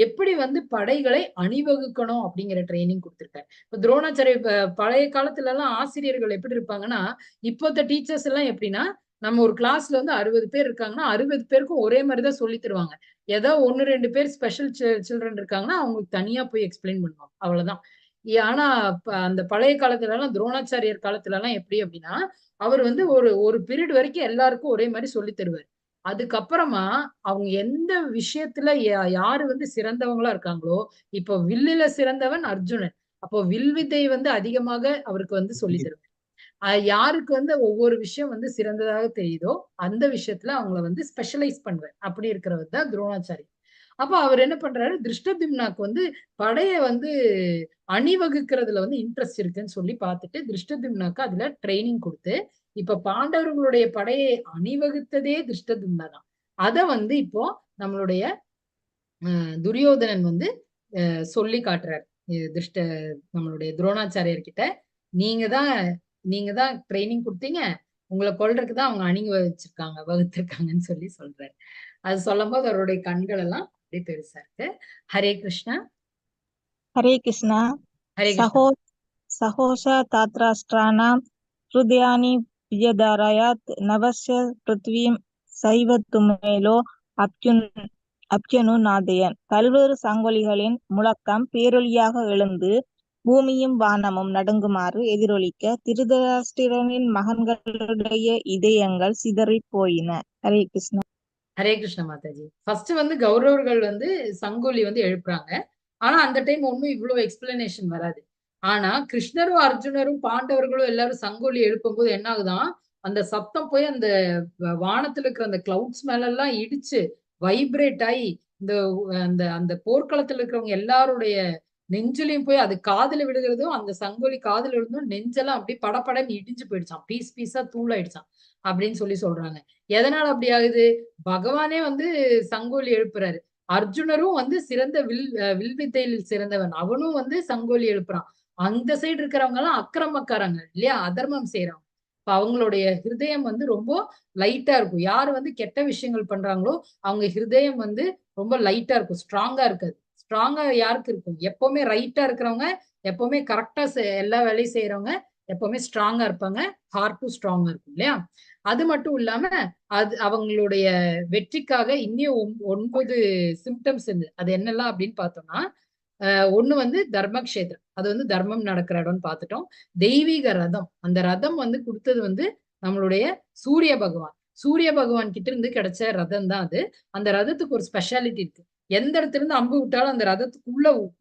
எப்படி வந்து படைகளை அணிவகுக்கணும் அப்படிங்கிற ட்ரைனிங் கொடுத்திருக்காரு. இப்ப துரோணாச்சாரிய பழைய காலத்துல எல்லாம் ஆசிரியர்கள் எப்படி இருப்பாங்கன்னா, இப்போத்த டீச்சர்ஸ் எல்லாம் எப்படின்னா, நம்ம ஒரு கிளாஸ்ல வந்து 60 பேர் இருக்காங்கன்னா 60 பேருக்கும் ஒரே மாதிரிதான் சொல்லி தருவாங்க. ஏதோ 1-2 பேர் ஸ்பெஷல் சில்ட்ரன் இருக்காங்கன்னா அவங்களுக்கு தனியா போய் எக்ஸ்பிளைன் பண்ணுவாங்க, அவ்வளவுதான். ஆனா அந்த பழைய காலத்துல எல்லாம் துரோணாச்சாரியர் காலத்துல எல்லாம் எப்படி அப்படின்னா, அவர் வந்து ஒரு பீரியட் வரைக்கும் எல்லாருக்கும் ஒரே மாதிரி சொல்லி தருவார். அதுக்கப்புறமா அவங்க எந்த விஷயத்துல யாரு வந்து சிறந்தவங்களா இருக்காங்களோ, இப்போ வில்லுல சிறந்தவன் அர்ஜுனன், அப்போ வில் வித்தை வந்து அதிகமாக அவருக்கு வந்து சொல்லி தருவார். யாருக்கு வந்து ஒவ்வொரு விஷயம் வந்து சிறந்ததாக தெரியுதோ அந்த விஷயத்துல அவங்கள வந்து ஸ்பெஷலைஸ் பண்ணுவார். அப்படி இருக்கிறவர் தான் துரோணாச்சாரி. அப்ப அவர் என்ன பண்றாரு, திருஷ்டதும்னாக்கு வந்து படைய வந்து அணிவகுக்கிறதுல வந்து இன்ட்ரெஸ்ட் இருக்குன்னு சொல்லி பார்த்துட்டு திருஷ்டதும்னாக்கு அதுல ட்ரைனிங் கொடுத்து, இப்ப பாண்டவர்களுடைய படையை அணிவகுத்ததே திருஷ்டதும்னா தான். அத வந்து இப்போ நம்மளுடைய துரியோதனன் வந்து சொல்லி காட்டுறாரு. நம்மளுடைய துரோணாச்சாரியர் கிட்ட, நீங்க தான் ட்ரைனிங் கொடுத்தீங்க, உங்களை கொல்றதுக்கு தான் அவங்க வகுத்திருக்காங்கன்னு சொல்லி சொல்றாரு. அது சொல்லும் போது அவருடைய கண்கள் எல்லாம் அப்படியே பெருசா இருக்கு. ஹரே கிருஷ்ணா. ஹரே கிருஷ்ணா. ஹரே கிருஷ்ணா. சகோஷா தாத்ராஷ்டிராணாம் ஹிருதயானி விஜயதாரயாத் நவஸ்ய பிருத்வீம் சைவ துமேலோ அப்யனு நாதயன். பல்வேறு சங்கொலிகளின் முழக்கம் பேரொலியாக எழுந்து பூமியும் வானமும் நடுங்குமாறு எதிரொலிக்க திருதராஷ்டிரனின் மகன்களுடைய இதயங்கள் சிதறி போயின. ஹரே கிருஷ்ணா. ஹரே கிருஷ்ண மாதாஜி. ஃபர்ஸ்ட் வந்து கௌரவர்கள் வந்து சங்கொலி வந்து எழுப்புறாங்க. ஆனா அந்த டைம் ஒன்னும் இவ்வளவு எக்ஸ்பிளனேஷன் வராது. ஆனா கிருஷ்ணரும் அர்ஜுனரும் பாண்டவர்களும் எல்லாரும் சங்கொலி எழுப்பும் போது என்ன ஆகுதான், அந்த சத்தம் போய் அந்த வானத்துல இருக்கிற அந்த கிளவுட்ஸ் மேல எல்லாம் இடிச்சு வைப்ரேட் ஆகி இந்த அந்த அந்த போர்க்களத்துல இருக்கிறவங்க எல்லாருடைய நெஞ்சிலையும் போய் அது காதுல விழுகிறதும், அந்த சங்கொலி காதுல விழுந்தும் நெஞ்செல்லாம் அப்படியே படபடன்னு இடிஞ்சு போயிடுச்சான், பீஸ் பீஸா தூளாயிடுச்சான் அப்படின்னு சொல்றாங்க. எதனால அப்படி ஆகுது? பகவானே வந்து சங்கோலி எழுப்புறாரு. அர்ஜுனரும் வந்து சிறந்த வில்வித்தையில் சிறந்தவன், அவனும் வந்து சங்கோலி எழுப்புறான். அந்த சைடு இருக்கிறவங்க எல்லாம் அக்கிரமக்காரங்க இல்லையா, அதர்மம் செய்யறவங்க. இப்ப அவங்களுடைய ஹிருதயம் வந்து ரொம்ப லைட்டா இருக்கும். யாரு வந்து கெட்ட விஷயங்கள் பண்றாங்களோ அவங்க ஹிருதயம் வந்து ரொம்ப லைட்டா இருக்கும், ஸ்ட்ராங்கா இருக்காது. ஸ்ட்ராங்கா யாருக்கு இருக்கும்? எப்பவுமே ரைட்டா இருக்கிறவங்க, எப்பவுமே கரெக்டா எல்லா வேலையும் செய்யறவங்க எப்பவுமே ஸ்ட்ராங்கா இருப்பாங்க. ஹார்ட்டும் ஸ்ட்ராங்கா இருக்கும் இல்லையா? அது மட்டும் இல்லாம அது அவங்களுடைய வெற்றிக்காக இன்னும் 9 சிம்டம்ஸ் இருந்து அது என்னெல்லாம் அப்படின்னு பார்த்தோம்னா, ஒண்ணு வந்து தர்மக்ஷேத்திரம், அது வந்து தர்மம் நடக்கிற இடம்னு பார்த்துட்டோம். தெய்வீக ரதம், அந்த ரதம் வந்து கொடுத்தது வந்து நம்மளுடைய சூரிய பகவான். சூரிய பகவான் கிட்ட இருந்து கிடைச்ச ரதம் தான் அது. அந்த ரதத்துக்கு ஒரு ஸ்பெஷாலிட்டி இருக்கு. எந்த இடத்துல இருந்து அம்பு விட்டாலும் அந்த ரதத்துக்கு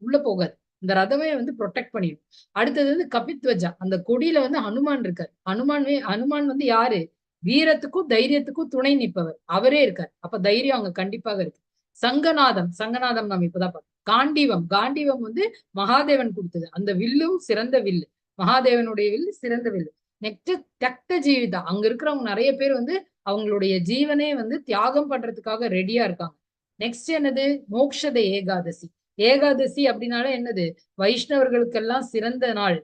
உள்ள போகாது. இந்த ரதமே வந்து ப்ரொடெக்ட் பண்ணிடும். அடுத்தது வந்து கபித்வஜா, அந்த கொடியில வந்து ஹனுமான் இருக்காரு. ஹனுமான் வந்து யாரு? வீரத்துக்கும் தைரியத்துக்கும் துணை நிற்பவர், அவரே இருக்கார். அப்ப தைரியம் அங்க கண்டிப்பாக இருக்கு. சங்கநாதம் நம்ம இப்பதான் பார்த்தோம். காண்டீவம் வந்து மகாதேவன் கொடுத்தது. அந்த வில்லும் சிறந்த வில்லு, மகாதேவனுடைய வில்லு சிறந்த வில்லு. நெக்ஸ்ட் தக்த ஜீவிதா, அங்க இருக்கிறவங்க நிறைய பேர் வந்து அவங்களுடைய ஜீவனே வந்து தியாகம் பண்றதுக்காக ரெடியா இருக்காங்க. நெக்ஸ்ட் என்னது? மோக்ஷத ஏகாதசி. ஏகாதசி அப்படின்னால என்னது? வைஷ்ணவர்களுக்கெல்லாம் சிறந்த நாள்.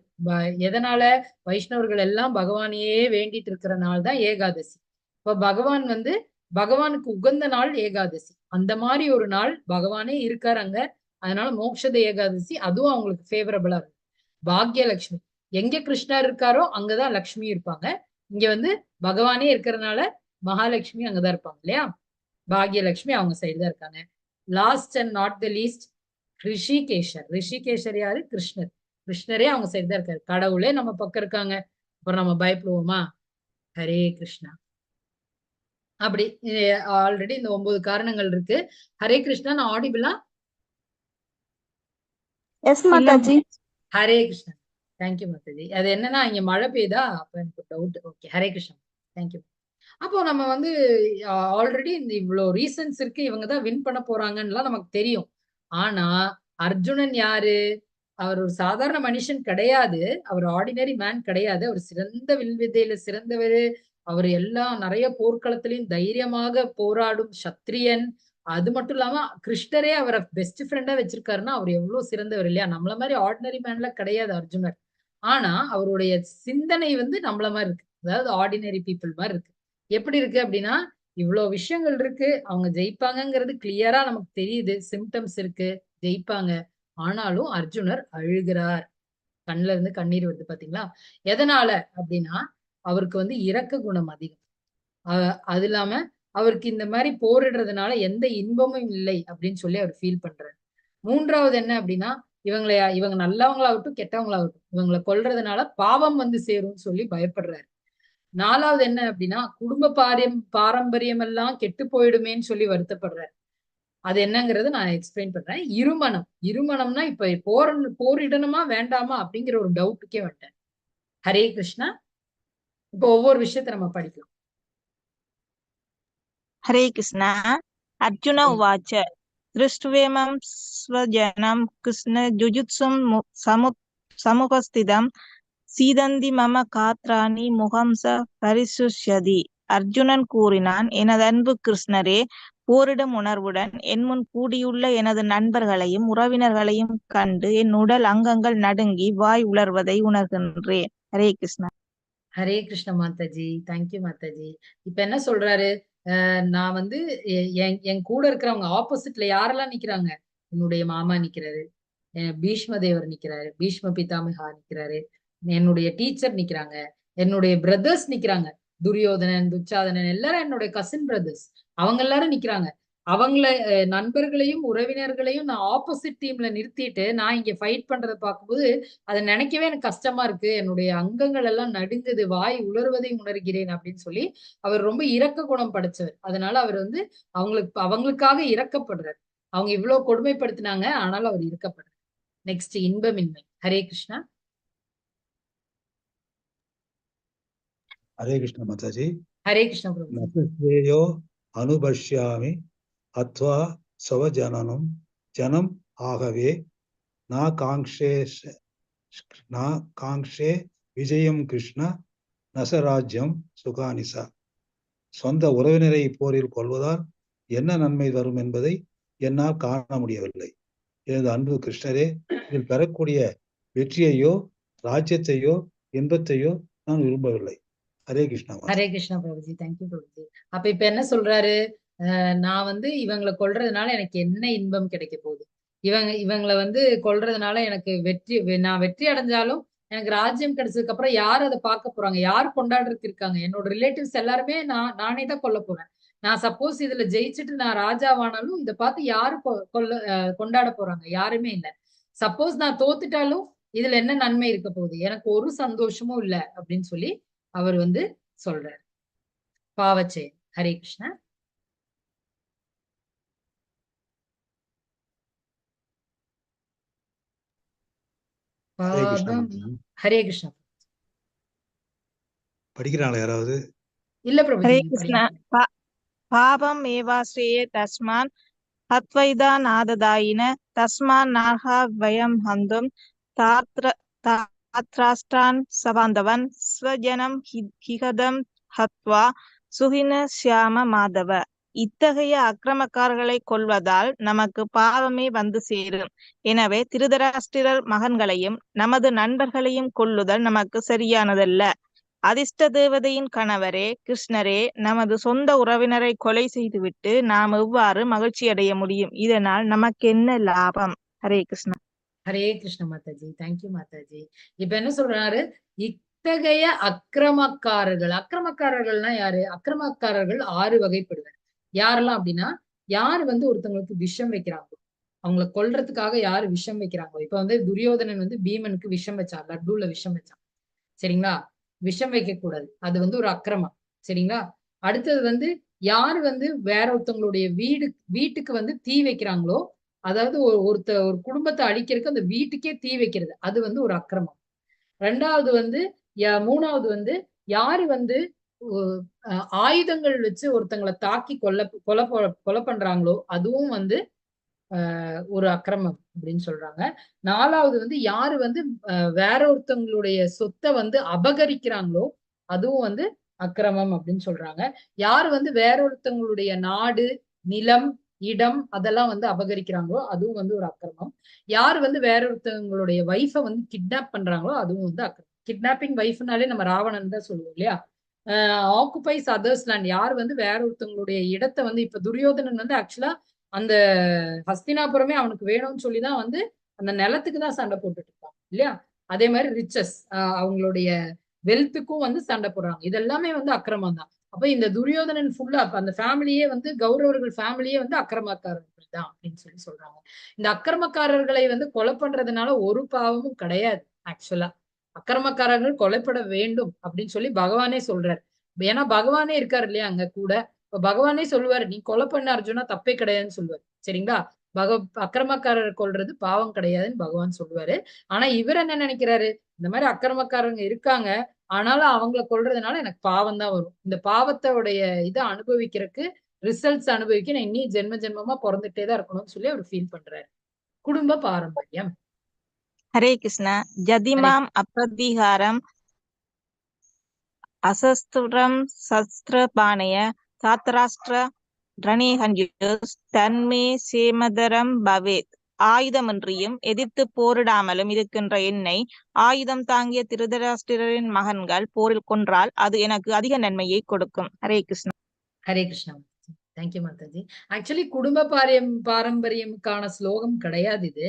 எதனால? வைஷ்ணவர்கள் எல்லாம் பகவானையே வேண்டிட்டு இருக்கிற நாள் தான் ஏகாதசி. இப்ப பகவானுக்கு உகந்த நாள் ஏகாதசி. அந்த மாதிரி ஒரு நாள் பகவானே இருக்காரு அங்க. அதனால மோக்ஷத ஏகாதசி அதுவும் அவங்களுக்கு ஃபேவரபிளா இருக்கு. பாக்யலட்சுமி, எங்க கிருஷ்ணர் இருக்காரோ அங்கதான் லக்ஷ்மி இருப்பாங்க. இங்க வந்து பகவானே இருக்கிறதுனால மகாலட்சுமி அங்கதான் இருப்பாங்க இல்லையா? பாக்யலட்சுமி அவங்க சைடு தான் இருக்காங்க. Last and not the least ரிஷிகேஷர் யாரு? கிருஷ்ணரே அவங்க சைடு தான் இருக்காரு. கடவுளே நம்ம பக்கம் இருக்காங்க, அப்புறம் நம்ம பயப்படுவோமா? ஹரே கிருஷ்ணா. அப்படி ஆல்ரெடி இந்த 9 காரணங்கள் இருக்கு. ஹரே கிருஷ்ணா, நான் ஆடிபிளா? எஸ் மாதாஜி. ஹரே கிருஷ்ணா, தேங்க்யூ மாதாஜி. அது என்னன்னா இங்க மழை பெய்யுதா, அப்ப எனக்கு doubt. Okay, Hare Krishna, thank you. அப்போ நம்ம வந்து ஆல்ரெடி இந்த இவ்வளவு ரீசன்ஸ் இருக்கு, இவங்கதான் வின் பண்ண போறாங்கன்னு நமக்கு தெரியும். ஆனா அர்ஜுனன் யாரு? அவர் ஒரு சாதாரண மனுஷன் கிடையாது, அவர் ஆர்டினரி மேன் கிடையாது. அவர் சிறந்த வில்வித்தையில சிறந்தவர். அவர் எல்லாம் நிறைய போர்க்களத்திலையும் தைரியமாக போராடும் சத்திரியன். அது மட்டும் இல்லாம கிருஷ்ணரே அவரை பெஸ்ட் ஃப்ரெண்டா வச்சிருக்காருன்னா அவர் எவ்வளவு சிறந்தவர் இல்லையா? நம்மள மாதிரி ஆர்டினரி மேன்ல கிடையாது அர்ஜுனர். ஆனா அவருடைய சிந்தனை வந்து நம்மள மாதிரி இருக்கு, அதாவது ஆர்டினரி பீப்புள் மாதிரி இருக்கு. எப்படி இருக்கு அப்படின்னா, இவ்வளவு விஷயங்கள் இருக்கு, அவங்க ஜெயிப்பாங்கிறது கிளியரா நமக்கு தெரியுது, சிம்டம்ஸ் இருக்கு, ஜெயிப்பாங்க. ஆனாலும் அர்ஜுனர் அழுகிறார், கண்ணுல இருந்து கண்ணீர் வருது பாத்தீங்களா? எதனால அப்படின்னா அவருக்கு வந்து இரக்க குணம் அதிகம். அது இல்லாம அவருக்கு இந்த மாதிரி போரிடுறதுனால எந்த இன்பமும் இல்லை அப்படின்னு சொல்லி அவர் ஃபீல் பண்றாரு. மூன்றாவது என்ன அப்படின்னா, இவங்க நல்லவங்களாகட்டும் கெட்டவங்களாகட்டும் இவங்களை கொல்றதுனால பாவம் வந்து சேரும்னு சொல்லி பயப்படுறாரு. நாலாவது என்ன அப்படின்னா, குடும்ப பாரம்பரியம் எல்லாம் கெட்டு போயிடுமேன்னு சொல்லி வருத்தப்படுறாரு. அது என்னங்கிறது நான் எக்ஸ்பிளைன் பண்றேன். இருமனம்னா இப்ப போரிடணுமா வேண்டாமா அப்படிங்கிற ஒரு டவுட்டுக்கே வந்துட்டேன். ஹரே கிருஷ்ணா. இப்போ ஒவ்வொரு விஷயத்த நம்ம படிக்கலாம். ஹரே கிருஷ்ணா. அர்ஜுன உவாச்ச திருஷ்டுவேமம் ஸ்வஜனம் கிருஷ்ண ஜுஜுத்சும் சமுகஸ்திதம் சீதந்தி மம காத்ராணி முகம்ச பரிசுஷ்யதி. அர்ஜுனன் கூறினான், எனது அன்பு கிருஷ்ணரே, போரிடும் உணர்வுடன் என் முன் கூடியுள்ள எனது நண்பர்களையும் உறவினர்களையும் கண்டு என் உடல் அங்கங்கள் நடுங்கி வாய் உலர்வதை உணர்கின்றேன். ஹரே கிருஷ்ணா. ஹரே கிருஷ்ண மாதாஜி, தேங்க்யூ மாதாஜி. இப்ப என்ன சொல்றாரு? நான் வந்து என் கூட இருக்கிறவங்க ஆப்போசிட்ல யாரெல்லாம் நிக்கிறாங்க? என்னுடைய மாமா நிக்கிறாரு, பீஷ்ம தேவர் நிக்கிறாரு, பீஷ்ம பிதாமகா நிக்கிறாரு, என்னுடைய டீச்சர் நிக்கிறாங்க, என்னுடைய பிரதர்ஸ் நிக்கிறாங்க, துரியோதனன் துச்சாதனன் எல்லாரும் என்னுடைய கசின் பிரதர்ஸ், அவங்க எல்லாரும் நிக்கிறாங்க. அவங்கள நண்பர்களையும் உறவினர்களையும் நான் ஆப்போசிட் டீம்ல நிறுத்திட்டு நான் இங்க ஃபைட் பண்றதை பார்க்கும்போது அதை நினைக்கவே எனக்கு கஷ்டமா இருக்கு, என்னுடைய அங்கங்கள் எல்லாம் நடுங்குது, வாய் உலர்வதை உணர்கிறேன் அப்படின்னு சொல்லி அவர் ரொம்ப இரக்க குணம் படைச்சவர். அதனால அவர் வந்து அவங்களுக்காக இரக்கப்படுறார். அவங்க இவ்வளவு கொடுமைப்படுத்தினாங்க, ஆனாலும் அவர் இருக்கப்படுறார். நெக்ஸ்ட் இன்பமின்மை. ஹரே கிருஷ்ணா. ஹரே கிருஷ்ண மாதாஜி. ஹரே கிருஷ்ணா. அனுபஷ்யாமி அத்வா சவஜனனம் ஜனம் ஆகவே நா காங்ஷே விஜயம் கிருஷ்ண நசராஜ்யம் சுகானிசா. சொந்த உறவினரை போரில் கொள்வதால் என்ன நன்மை வரும் என்பதை என்னால் காண முடியவில்லை. எனது அன்பு கிருஷ்ணரே, இதில் பெறக்கூடிய வெற்றியையோ ராஜ்யத்தையோ இன்பத்தையோ நான் விரும்பவில்லை. ஹரே கிருஷ்ணா. ஹரே கிருஷ்ணா பிரபுஜி. தேங்க்யூ பிரபுஜி. அப்ப இப்ப என்ன சொல்றாரு? நான் வந்து இவங்களை கொல்றதுனால எனக்கு என்ன இன்பம் கிடைக்க போகுது? இவங்களை வந்து கொல்றதுனால எனக்கு நான் வெற்றி அடைஞ்சாலும் எனக்கு ராஜ்யம் கிடைச்சதுக்கு அப்புறம் யார் அதை பார்க்க போறாங்க? யார் கொண்டாடுறதுக்கு இருக்காங்க? என்னோட ரிலேட்டிவ்ஸ் எல்லாருமே நானே தான் கொல்ல போறேன். நான் சப்போஸ் இதுல ஜெயிச்சுட்டு நான் ராஜாவானாலும் இதை பார்த்து யாரு கொண்டாட போறாங்க? யாருமே இல்லை. சப்போஸ் நான் தோத்துட்டாலும் இதுல என்ன நன்மை இருக்க போகுது? எனக்கு ஒரு சந்தோஷமும் இல்லை அப்படின்னு சொல்லி அவர் வந்து சொல்றார். பாவச்சே. ஹரே கிருஷ்ணா. ஹரே கிருஷ்ணா. படிக்கிறாங்களா யாராவது? இல்ல பிரபு. ஹரே கிருஷ்ணா. பாபம் ஏவாஸ்ரேயே தஸ்மான் ஹத்வைதா நாததாயின தஸ்மான் நாகா வயம் ஹந்தும் தாத்ராஷ்டான் சவாந்தவன் ஸ்வஜனம் ஹிகதம் ஹத்வா சுஹின சியாம மாதவ. இத்தகைய அக்கிரமக்காரர்களை கொல்வதால் நமக்கு பாவமே வந்து சேரும். எனவே திருதராஷ்டிரர் மகன்களையும் நமது நண்பர்களையும் கொல்லுதல் நமக்கு சரியானதல்ல. அதிர்ஷ்ட தேவதையின் கணவரே கிருஷ்ணரே, நமது சொந்த உறவினரை கொலை செய்துவிட்டு நாம் எவ்வாறு மகிழ்ச்சி அடைய முடியும்? இதனால் நமக்கு என்ன லாபம்? ஹரே கிருஷ்ணா. ஹரே கிருஷ்ண மாதாஜி. தேங்க்யூ மாதாஜி. இப்ப என்ன சொல்றாரு? இத்தகைய அக்கிரமக்காரர்கள்னா யாரு? அக்கிரமக்காரர்கள் 6 வகைப்படுவார். யாரெல்லாம் அப்படின்னா, யாரு வந்து ஒருத்தவங்களுக்கு விஷம் வைக்கிறாங்களோ, அவங்களை கொல்றதுக்காக யாரு விஷம் வைக்கிறாங்களோ. இப்ப வந்து துரியோதனன் வந்து பீமனுக்கு விஷம் வச்சான், லட்டுல விஷம் வச்சான். சரிங்களா? விஷம் வைக்க கூடாது. அது வந்து ஒரு அக்கிரமம். சரிங்களா? அடுத்தது வந்து யாரு வந்து வேற ஒருத்தவங்களுடைய வீட்டுக்கு வந்து தீ வைக்கிறாங்களோ, அதாவது ஒரு குடும்பத்தை அழிக்கிறதுக்கு அந்த வீட்டுக்கே தீ வைக்கிறது, அது வந்து ஒரு அக்கிரமம். 2வது வந்து 3வது வந்து யாரு வந்து ஆயுதங்கள் வச்சு ஒருத்தங்களை தாக்கி கொலை பண்றாங்களோ, அதுவும் வந்து ஒரு அக்கிரமம் அப்படின்னு சொல்றாங்க. 4வது வந்து யாரு வந்து வேற ஒருத்தவங்களுடைய சொத்தை வந்து அபகரிக்கிறாங்களோ, அதுவும் வந்து அக்கிரமம் அப்படின்னு சொல்றாங்க. யாரு வந்து வேற ஒருத்தவங்களுடைய நாடு, நிலம், இடம் அதெல்லாம் வந்து அபகரிக்கிறாங்களோ, அதுவும் வந்து ஒரு அக்கிரமம். யாரு வந்து வேற ஒருத்தவங்களுடைய வைஃபை வந்து கிட்னாப் பண்றாங்களோ, அதுவும் வந்து அக்கிரமம். கிட்னாப்பிங் வைஃப்னாலே நம்ம ராவணன் தான் சொல்லுவோம் இல்லையா? Occupies others land. யார் வந்து வேற ஒருத்தவங்களுடைய இடத்தை வந்து, இப்ப துரியோதனன் வந்து ஆக்சுவலா அந்த ஹஸ்தினாபுரமே அவனுக்கு வேணும்னு சொல்லிதான் வந்து அந்த நிலத்துக்கு தான் சண்டை போட்டுட்டு இருப்பாங்க இல்லையா? அதே மாதிரி ரிச்சஸ், அவங்களுடைய வெல்த்துக்கும் வந்து சண்டை போடுறாங்க. இதெல்லாமே வந்து அக்கிரமம் தான். அப்ப இந்த துரியோதனன் ஃபுல்லா அந்த ஃபேமிலியே வந்து கௌரவர்கள் ஃபேமிலியே வந்து அக்கிரமக்காரர்கள் தான் அப்படின்னு சொல்லி சொல்றாங்க. இந்த அக்கிரமக்காரர்களை வந்து கொலை பண்றதுனால ஒரு பாவமும் கிடையாது. ஆக்சுவலா அக்கிரமக்காரர்கள் கொலைப்பட வேண்டும் அப்படின்னு சொல்லி பகவானே சொல்றாரு. ஏன்னா பகவானே இருக்காரு இல்லையா அங்க கூட. இப்ப பகவானே சொல்லுவாரு, நீ கொலை பண்ண அர்ஜுனா தப்பே கிடையாதுன்னு சொல்லுவாரு. சரிங்களா? அக்கிரமக்காரர் கொல்றது பாவம் கிடையாதுன்னு பகவான் சொல்லுவாரு. ஆனா இவர் என்ன நினைக்கிறாரு? இந்த மாதிரி அக்கிரமக்காரங்க இருக்காங்க, ஆனாலும் அவங்கள கொல்றதுனால எனக்கு பாவம் தான் வரும். இந்த பாவத்தோடைய இதை அனுபவிக்கிறதுக்கு, ரிசல்ட்ஸ் அனுபவிக்க நான் இன்னி ஜென்மமா பிறந்துட்டே தான் இருக்கணும்னு சொல்லி அவர் ஃபீல் பண்றாரு. குடும்ப பாரம்பரியம். ஹரே கிருஷ்ணா. ஜதிமாம் அப்பிரதிகாரம் அசஸ்திரம் சஸ்திரபாணய தாத்ராஷ்டிர ரணேஹன்யுஸ் தன்மே சேமதரம் பவேத். ஆயுதமின்றியும் எதிர்த்து போரிடாமலும் இருக்கின்ற என்னை ஆயுதம் தாங்கிய திருதராஷ்டிரரின் மகன்கள் போரில் கொன்றால் அது எனக்கு அதிக நன்மையை கொடுக்கும். ஹரே கிருஷ்ணா. ஹரே கிருஷ்ணா. தேங்க்யூ மாதாஜி. ஆக்சுவலி குடும்ப பாரம்பரியமுக்கான ஸ்லோகம் கிடையாது இது.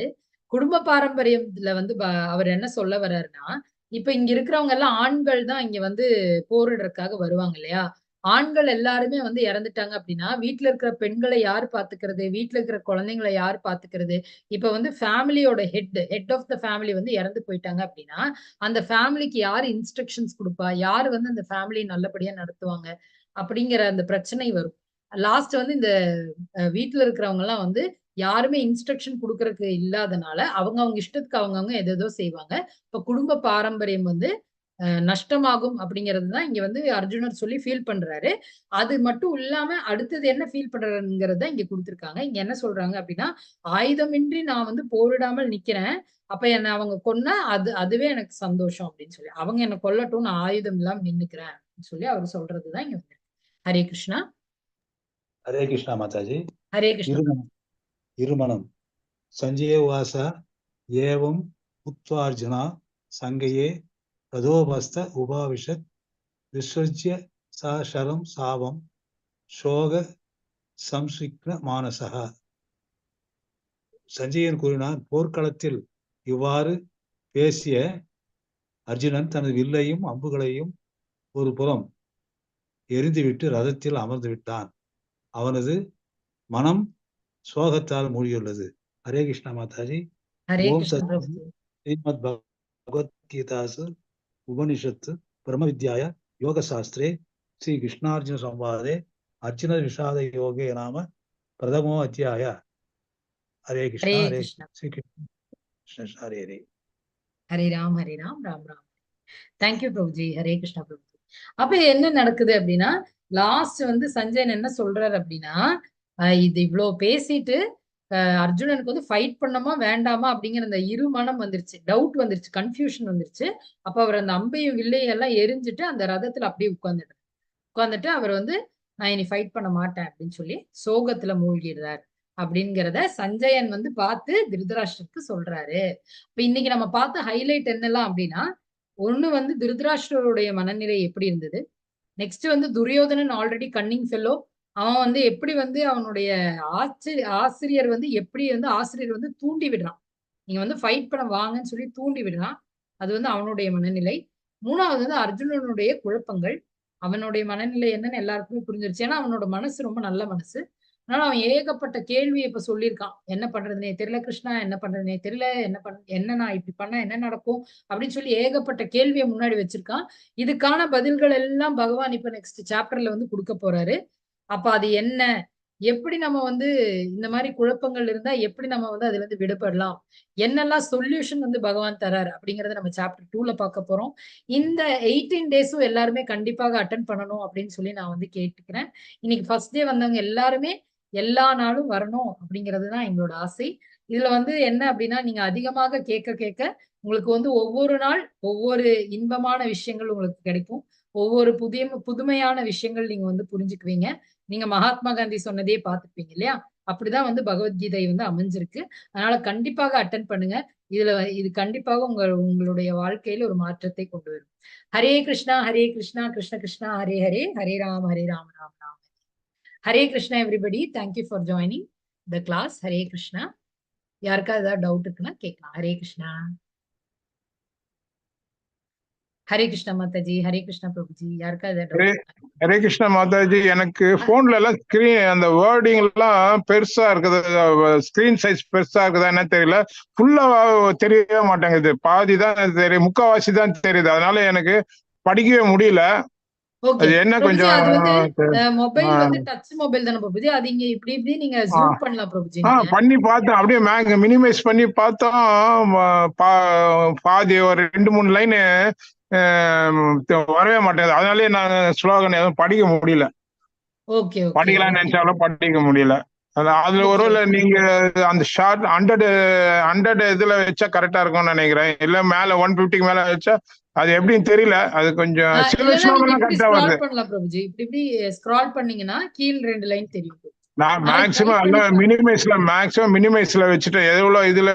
குடும்ப பாரம்பரியத்துல வந்து அவர் என்ன சொல்ல வர்றாருன்னா, இப்ப இங்க இருக்கிறவங்க எல்லாம் ஆண்கள் தான் இங்க வந்து போரிடுறதுக்காக வருவாங்க இல்லையா? ஆண்கள் எல்லாருமே வந்து இறந்துட்டாங்க அப்படின்னா வீட்டுல இருக்கிற பெண்களை யாரு பாத்துக்கிறது? வீட்டுல இருக்கிற குழந்தைங்களை யாரு பாத்துக்கிறது? இப்ப வந்து ஃபேமிலியோட ஹெட் ஆஃப் த ஃபேமிலி வந்து இறந்து போயிட்டாங்க அப்படின்னா அந்த ஃபேமிலிக்கு யாரு இன்ஸ்ட்ரக்ஷன்ஸ் கொடுப்பா? யாரு வந்து அந்த ஃபேமிலியை நல்லபடியா நடத்துவாங்க? அப்படிங்கிற அந்த பிரச்சனை வரும். லாஸ்ட் வந்து இந்த வீட்டுல இருக்கிறவங்க எல்லாம் வந்து யாருமே இன்ஸ்ட்ரக்ஷன் கொடுக்கறதுக்கு இல்லாதனால அவங்க இஷ்டத்துக்கு அவங்கவுங்க எதோ செய்வாங்க. இப்ப குடும்ப பாரம்பரியம் வந்து நஷ்டமாகும் அப்படிங்கிறது தான் இங்க வந்து அர்ஜுனர் சொல்லி ஃபீல் பண்றாரு. அது மட்டும் இல்லாம அடுத்தது என்ன ஃபீல் பண்றாருங்கிறத இங்க கொடுத்திருக்காங்க. இங்க என்ன சொல்றாங்க அப்படின்னா, ஆயுதமின்றி நான் வந்து போரிடாமல் நிக்கிறேன். அப்ப என்ன அவங்க கொன்னா அதுவே எனக்கு சந்தோஷம் அப்படின்னு சொல்லி, அவங்க என்ன கொல்லட்டும், நான் ஆயுதம் இல்லாம நின்னுக்கிறேன் அப்படின்னு சொல்லி அவர் சொல்றதுதான் இங்க வந்து. ஹரே கிருஷ்ணா. ஹரே கிருஷ்ணா மாதாஜி. ஹரே கிருஷ்ணா. இருமணம் சஞ்சய வாச ஏவம் உத்வார்ஜுனா சங்கையே ததோபஸ்த உபாவிஷத் விஸ்வஜ்ய சரம் சாவம் சோக சம்சிக்ன மானசகா. சஞ்சயன் கூறினான், போர்க்களத்தில் இவ்வாறு பேசிய அர்ஜுனன் தனது வில்லையும் அம்புகளையும் ஒரு புறம் எரிந்துவிட்டு ரதத்தில் அமர்ந்து விட்டான். அவனது மனம் சோகத்தால் மூழ்கியுள்ளது. ஹரே கிருஷ்ணா மாதாஜி. ஓம் சத் ஸ்ரீமத் பகவத்கீதாசு உபனிஷத்து பிரம்ம வித்யாய யோக சாஸ்திரே ஸ்ரீ கிருஷ்ணார்ஜுன சம்வாதே அர்ஜுன விஷாத யோகே நாம பிரதமோ அத்தியாய. ஹரே கிருஷ்ணா. ஹரே ஸ்ரீ கிருஷ்ண ஹரே ஹரே. ஹரே ராம் ஹரே ராம் ராம் ராம். தேங்க்யூ பிரபுஜி. ஹரே கிருஷ்ணா பிரபுஜி. அப்ப என்ன நடக்குது அப்படின்னா, லாஸ்ட் வந்து சஞ்சயன் என்ன சொல்றாரு அப்படின்னா, இது இவ்வளவு பேசிட்டு அர்ஜுனனுக்கு வந்து ஃபைட் பண்ணமா வேண்டாமா அப்படிங்கிற அந்த இரு மனம் வந்துருச்சு, டவுட் வந்துருச்சு, கன்ஃபியூஷன் வந்துருச்சு. அப்ப அவர் அந்த அம்பையும் வில்லையும் எல்லாம் எரிஞ்சுட்டு அந்த ரதத்துல அப்படியே உட்கார்ந்துட்டு அவர் வந்து நான் இனி ஃபைட் பண்ண மாட்டேன் அப்படின்னு சொல்லி சோகத்துல மூழ்கிடுறார் அப்படிங்கிறத சஞ்சயன் வந்து பார்த்து திருதராஷ்டருக்கு சொல்றாரு. இப்ப இன்னைக்கு நம்ம பார்த்த ஹைலைட் என்னெல்லாம் அப்படின்னா, ஒண்ணு வந்து திருதராஷ்டருடைய மனநிலை எப்படி இருந்தது, நெக்ஸ்ட் வந்து துரியோதனன் ஆல்ரெடி கன்னிங் ஃபெல்லோ, அவன் வந்து எப்படி வந்து அவனுடைய ஆசிரியர் வந்து எப்படி வந்து ஆசிரியர் வந்து தூண்டி விடுறான், நீங்க வந்து ஃபைட் பண்ண வாங்கன்னு சொல்லி தூண்டி விடுறான், அது வந்து அவனுடைய மனநிலை. மூணாவது வந்து அர்ஜுனனுடைய குழப்பங்கள், அவனுடைய மனநிலை என்னன்னு எல்லாருக்குமே புரிஞ்சிருச்சு. ஏன்னா அவனோட மனசு ரொம்ப நல்ல மனசு. அதனால அவன் ஏகப்பட்ட கேள்வியை இப்ப சொல்லியிருக்கான், என்ன பண்றதுனே தெரியல கிருஷ்ணா, என்ன பண்றதுனே தெரியல, என்ன நான் இப்படி பண்ணா என்ன நடக்கும் அப்படின்னு சொல்லி ஏகப்பட்ட கேள்வியை முன்னாடி வச்சிருக்கான். இதுக்கான பதில்கள் எல்லாம் பகவான் இப்ப நெக்ஸ்ட் சாப்டர்ல வந்து கொடுக்க போறாரு. அப்ப அது என்ன, எப்படி நம்ம வந்து இந்த மாதிரி குழப்பங்கள் இருந்தா எப்படி நம்ம வந்து அதுல இருந்து விடுபடலாம், என்னெல்லாம் சொல்யூஷன் வந்து பகவான் தராரு அப்படிங்கறத நம்ம சாப்டர் 2ல பார்க்க போறோம். இந்த 18 டேஸும் எல்லாருமே கண்டிப்பாக அட்டன் பண்ணணும் அப்படின்னு சொல்லி நான் வந்து கேட்டுக்கிறேன். இன்னைக்கு ஃபர்ஸ்ட் டே வந்தவங்க எல்லாருமே எல்லா நாளும் வரணும் அப்படிங்கிறதுதான் எங்களோட ஆசை. இதுல வந்து என்ன அப்படின்னா, நீங்க அதிகமாக கேட்க கேட்க உங்களுக்கு வந்து ஒவ்வொரு நாள் ஒவ்வொரு இன்பமான விஷயங்கள் உங்களுக்கு கிடைக்கும், ஒவ்வொரு புதுமையான விஷயங்கள் நீங்க வந்து புரிஞ்சுக்குவீங்க. நீங்க மகாத்மா காந்தி சொன்னதே பார்த்துப்பீங்க இல்லையா, அப்படிதான் வந்து பகவத்கீதை வந்து அமைஞ்சிருக்கு. அதனால கண்டிப்பாக அட்டன் பண்ணுங்க. இது கண்டிப்பாக உங்களுடைய வாழ்க்கையில ஒரு மாற்றத்தை கொண்டு வரும். Hare Krishna Krishna Krishna Hare Hare, Hare Ram Ram Ram. Hare Krishna everybody. Thank you for joining the class. Hare Krishna. யாருக்கா ஏதாவது டவுட் இருக்குன்னா கேட்கலாம். ஹரே கிருஷ்ணா. ஹரே கிருஷ்ணா மாதாஜி. ஹரே கிருஷ்ணா பிரபுஜி. யாருக்கா ஏதாவது? ஹரே கிருஷ்ணா மாதாஜி. எனக்கு போன்ல எல்லாம் ஸ்கிரீன் அந்த வேர்டிங் எல்லாம் பெருசா இருக்குது, ஸ்கிரீன் சைஸ் பெருசா இருக்குதா என்ன தெரியல, ஃபுல்லா தெரியவே மாட்டேங்குது, பாதி தான் தெரியும், முக்காவாசி தான் தெரியுது. அதனால எனக்கு படிக்கவே முடியல. அது என்ன கொஞ்சம் மொபைல் வந்து டச் மொபைல் தான பிரபுஜி, அது இங்க இப்படி இப்படி நீங்க ஜூம் பண்ணலாம் பிரபுஜி. பண்ணி பார்த்தோம், அப்படியே மினிமைஸ் பண்ணி பார்த்தோம், பாதி ஒரு 2-3 லைன் வரவே மாட்டேங்குது. அதனாலே நான் ஸ்லோகன் எதுவும் படிக்க முடியல. படிக்கலாம்னு நினைச்சாலும் படிக்க முடியல. அதுல ஒருவேளை நீங்க அந்த ஷார்ட் 100 இதுல வச்சா கரெக்டா இருக்கும்னு நினைக்கிறேன், இல்ல மேல 150 மேல வச்சா அது எப்படின்னு தெரியல. அது கொஞ்சம் சில ஸ்லோகம் கரெக்டா வருது. பிரபுஜி இப்படி இப்படி ஸ்க்ரால் பண்ணீங்கன்னா கீழ 2 லைன் தெரியும். நான் மேக்சிமம் மினிமைஸ்ல வச்சுட்டு எவ்வளவு இதுல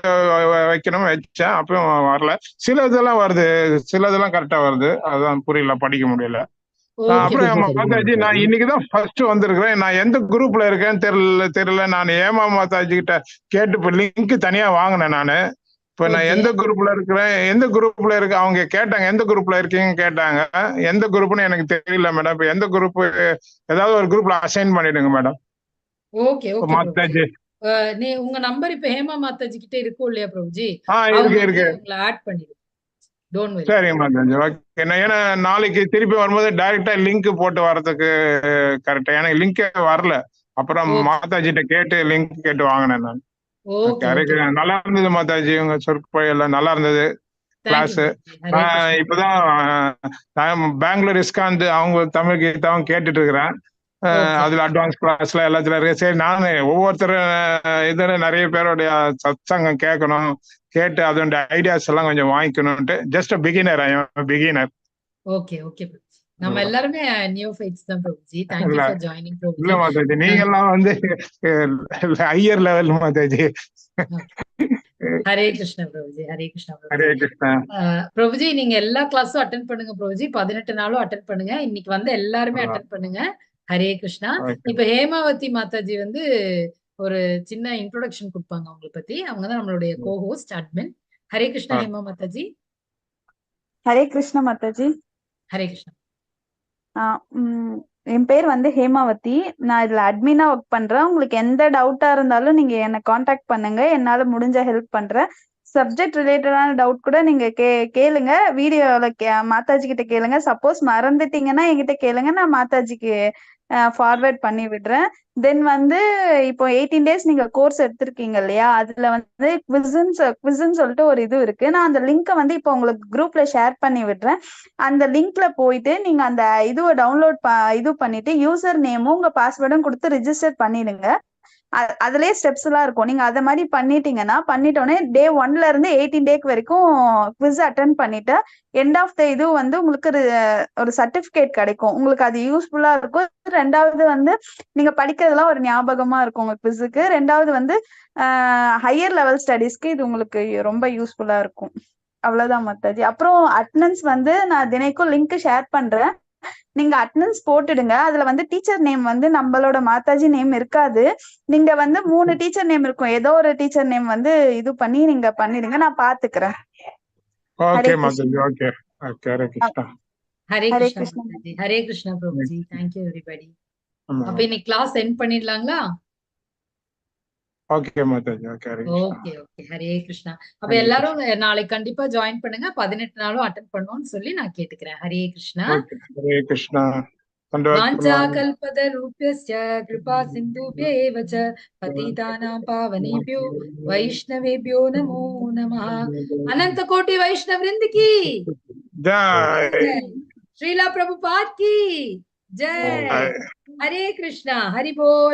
வைக்கணும் வச்சேன், அப்பயும் வரல. சில இதெல்லாம் வருது, சில இதெல்லாம் கரெக்டா வருது, அதுதான் புரியல, படிக்க முடியல. அப்புறம் மாதாஜி, நான் இன்னைக்குதான் ஃபர்ஸ்ட் வந்திருக்கிறேன், நான் எந்த குரூப்ல இருக்கேன்னு தெரியல. நான் ஏமா மாதாஜி கிட்ட கேட்டு இப்ப லிங்க் தனியா வாங்கினேன் நானு. இப்ப நான் எந்த குரூப்ல இருக்க அவங்க கேட்டாங்க, எந்த குரூப்ல இருக்கீங்கன்னு கேட்டாங்க. எந்த குரூப்னு எனக்கு தெரியல மேடம். இப்ப எந்த குரூப், ஏதாவது ஒரு குரூப்ல அசைன் பண்ணிடுங்க மேடம். ஓகே மாதாஜி. நீ உங்க நம்பர் இப்ப ஹேமா மாதாஜி கிட்ட இருக்கும் இல்லையா பிரபுஜி? இருக்கு. உங்களை ஆட் பண்ணிடுங்க. Don't worry. சரி மாதாஜி. ஓகே. ஏன்னா நாளைக்கு திருப்பி வரும்போது டைரக்டா லிங்க் போட்டு வர்றதுக்கு கரெக்டா, எனக்கு லிங்கே வரல. அப்புறம் மாதாஜிட்ட கேட்டு லிங்க் கேட்டு வாங்கினேன் நான். நல்லா இருந்தது மாதாஜி, உங்க சொற்பொழிவு எல்லாம் நல்லா இருந்தது. கிளாஸ். ஹரே கிருஷ்ணா. இப்பதான் நான் பெங்களூர் இஸ்காந்து அவங்க தமிழ் கீதாவும் கேட்டுட்டு இருக்கிறேன். அதுல அட்வான்ஸ் கிளாஸ்ல எல்லாத்துல இருக்கு. சரி, நானு ஒவ்வொருத்தரும் இதுல நிறைய பேருடைய சத்சங்கம் கேட்கணும், கேட்டு அதோட ஐடியாஸ் எல்லாம் கொஞ்சம் வாங்கிக்கணும்ட்டு. Just beginner. ஓகே ஓகே நம்ம எல்லாருமே நியோஃபைட்ஸ் தான் Prabhuji. Thank you for joining Prabhuji. இல்ல மாதாஜி, நீங்க எல்லாம் வந்து ஹையர் லெவல் மாதாஜி. ஹரே கிருஷ்ணா பிரபுஜி. ஹரே கிருஷ்ணா ஹரே கிருஷ்ணா. பிரபுஜி, நீங்க எல்லா கிளாஸும் அட்டென்ட் பண்ணுங்க பிரபுஜி. 18 நாளும் அட்டென்ட் பண்ணுங்க. இன்னைக்கு வந்து எல்லாருமே அட்டென்ட் பண்ணுங்க. ஹரே கிருஷ்ணா. இப்ப ஹேமாவதி மாதாஜி வந்து ஒரு சின்ன இன்ட்ரோடக்ஷன் கொடுப்பாங்க அவங்களை பத்தி. அவங்கதான் நம்மளுடைய கோஹோஸ்ட் அட்மின். ஹரே கிருஷ்ணா ஹேமா மாதாஜி. ஹரே கிருஷ்ணா மாதாஜி. ஹரே கிருஷ்ணா. என் பேர் வந்து ஹேமாவதி. நான் இதுல அட்மினா ஒர்க் பண்றேன். உங்களுக்கு எந்த டவுட்டா இருந்தாலும் நீங்க என்ன காண்டாக்ட் பண்ணுங்க. என்னால முடிஞ்ச ஹெல்ப் பண்றேன். சப்ஜெக்ட் ரிலேட்டடான டவுட் கூட நீங்க கேளுங்க. வீடியோல மாதாஜி கிட்ட கேளுங்க. சப்போஸ் மறந்துட்டீங்கன்னா என்கிட்ட கேளுங்க, நான் மாதாஜிக்கு ஃபார்வர்ட் பண்ணி விடுறேன். தென் வந்து இப்போ 18 days நீங்க கோர்ஸ் எடுத்திருக்கீங்க இல்லையா, அதுல வந்து குவிஸ்ன்னு சொல்லிட்டு ஒரு இது இருக்கு. நான் அந்த லிங்கை வந்து இப்போ உங்களுக்கு குரூப்ல ஷேர் பண்ணி விடுறேன். அந்த லிங்க்ல போயிட்டு நீங்க அந்த இதுவை டவுன்லோட் இது பண்ணிட்டு யூசர் நேமும் உங்க பாஸ்வேர்டும் கொடுத்து ரிஜிஸ்டர் பண்ணிடுங்க. அதுலயே ஸ்டெப்ஸ் எல்லாம் இருக்கும். நீங்க அதை மாதிரி பண்ணிட்டீங்கன்னா, பண்ணிட்டோன்னே டே 1ல இருந்து 18 டேக்கு வரைக்கும் குவிஸ் அட்டென்ட் பண்ணிட்டு எண்ட் ஆஃப் த இது வந்து உங்களுக்கு ஒரு சர்டிபிகேட் கிடைக்கும். உங்களுக்கு அது யூஸ்ஃபுல்லா இருக்கும். ரெண்டாவது வந்து நீங்க படிக்கிறதுலாம் ஒரு ஞாபகமா இருக்கும் உங்க குவிஸுக்கு. ரெண்டாவது வந்து ஹையர் லெவல் ஸ்டடீஸ்க்கு இது உங்களுக்கு ரொம்ப யூஸ்ஃபுல்லா இருக்கும். அவ்வளவுதான் மாதாஜி. அப்புறம் அட்டெண்டன்ஸ் வந்து நான் தினைக்கும் லிங்க் ஷேர் பண்றேன். நீங்க அட்டெண்டன்ஸ் போட்டுடுங்க. அதுல வந்து டீச்சர் நேம் வந்து நம்மளோட மாதாஜி நேம் இருக்காது. நீங்க வந்து 3 டீச்சர் நேம் இருக்கும். ஏதோ ஒரு டீச்சர் நேம் வந்து இது பண்ணி நீங்க பண்ணிடுங்க. நான் பாத்துக்கிறேன். Okay Mataji. Okay okay. Hare Krishna. Hare Hare Krishna Krishna. Mataji. Hare Krishna Prabhuji. Thank you everybody. அப்ப இன்னைக்கு கிளாஸ் எண்ட் பண்ணிடலாங்களா? Okay Mataji. Okay. Hare Krishna. Okay okay. Hare Krishna. அப்ப எல்லாரும் நாளைக்கு கண்டிப்பா ஜாயின் பண்ணுங்க. 18 நாளும் அட்டென்ட் பண்ணுவோம்னு சொல்லி நான் கேட்டுக்கிறேன். ஹரே கிருஷ்ணா. ஹரே கிருஷ்ணா. வாஞ்சா கல்பத ரூப்யஸ்ய கிருபா சிந்துப்ய ஏவ ச பதிதானாம் பாவனேப்யோ வைஷ்ணவேப்யோ நமோ நமः. अनंत कोटि वैष्णव वृंद की ஜெய். श्रीला प्रभुपाद की जय. हरे कृष्णा. हरि बोल.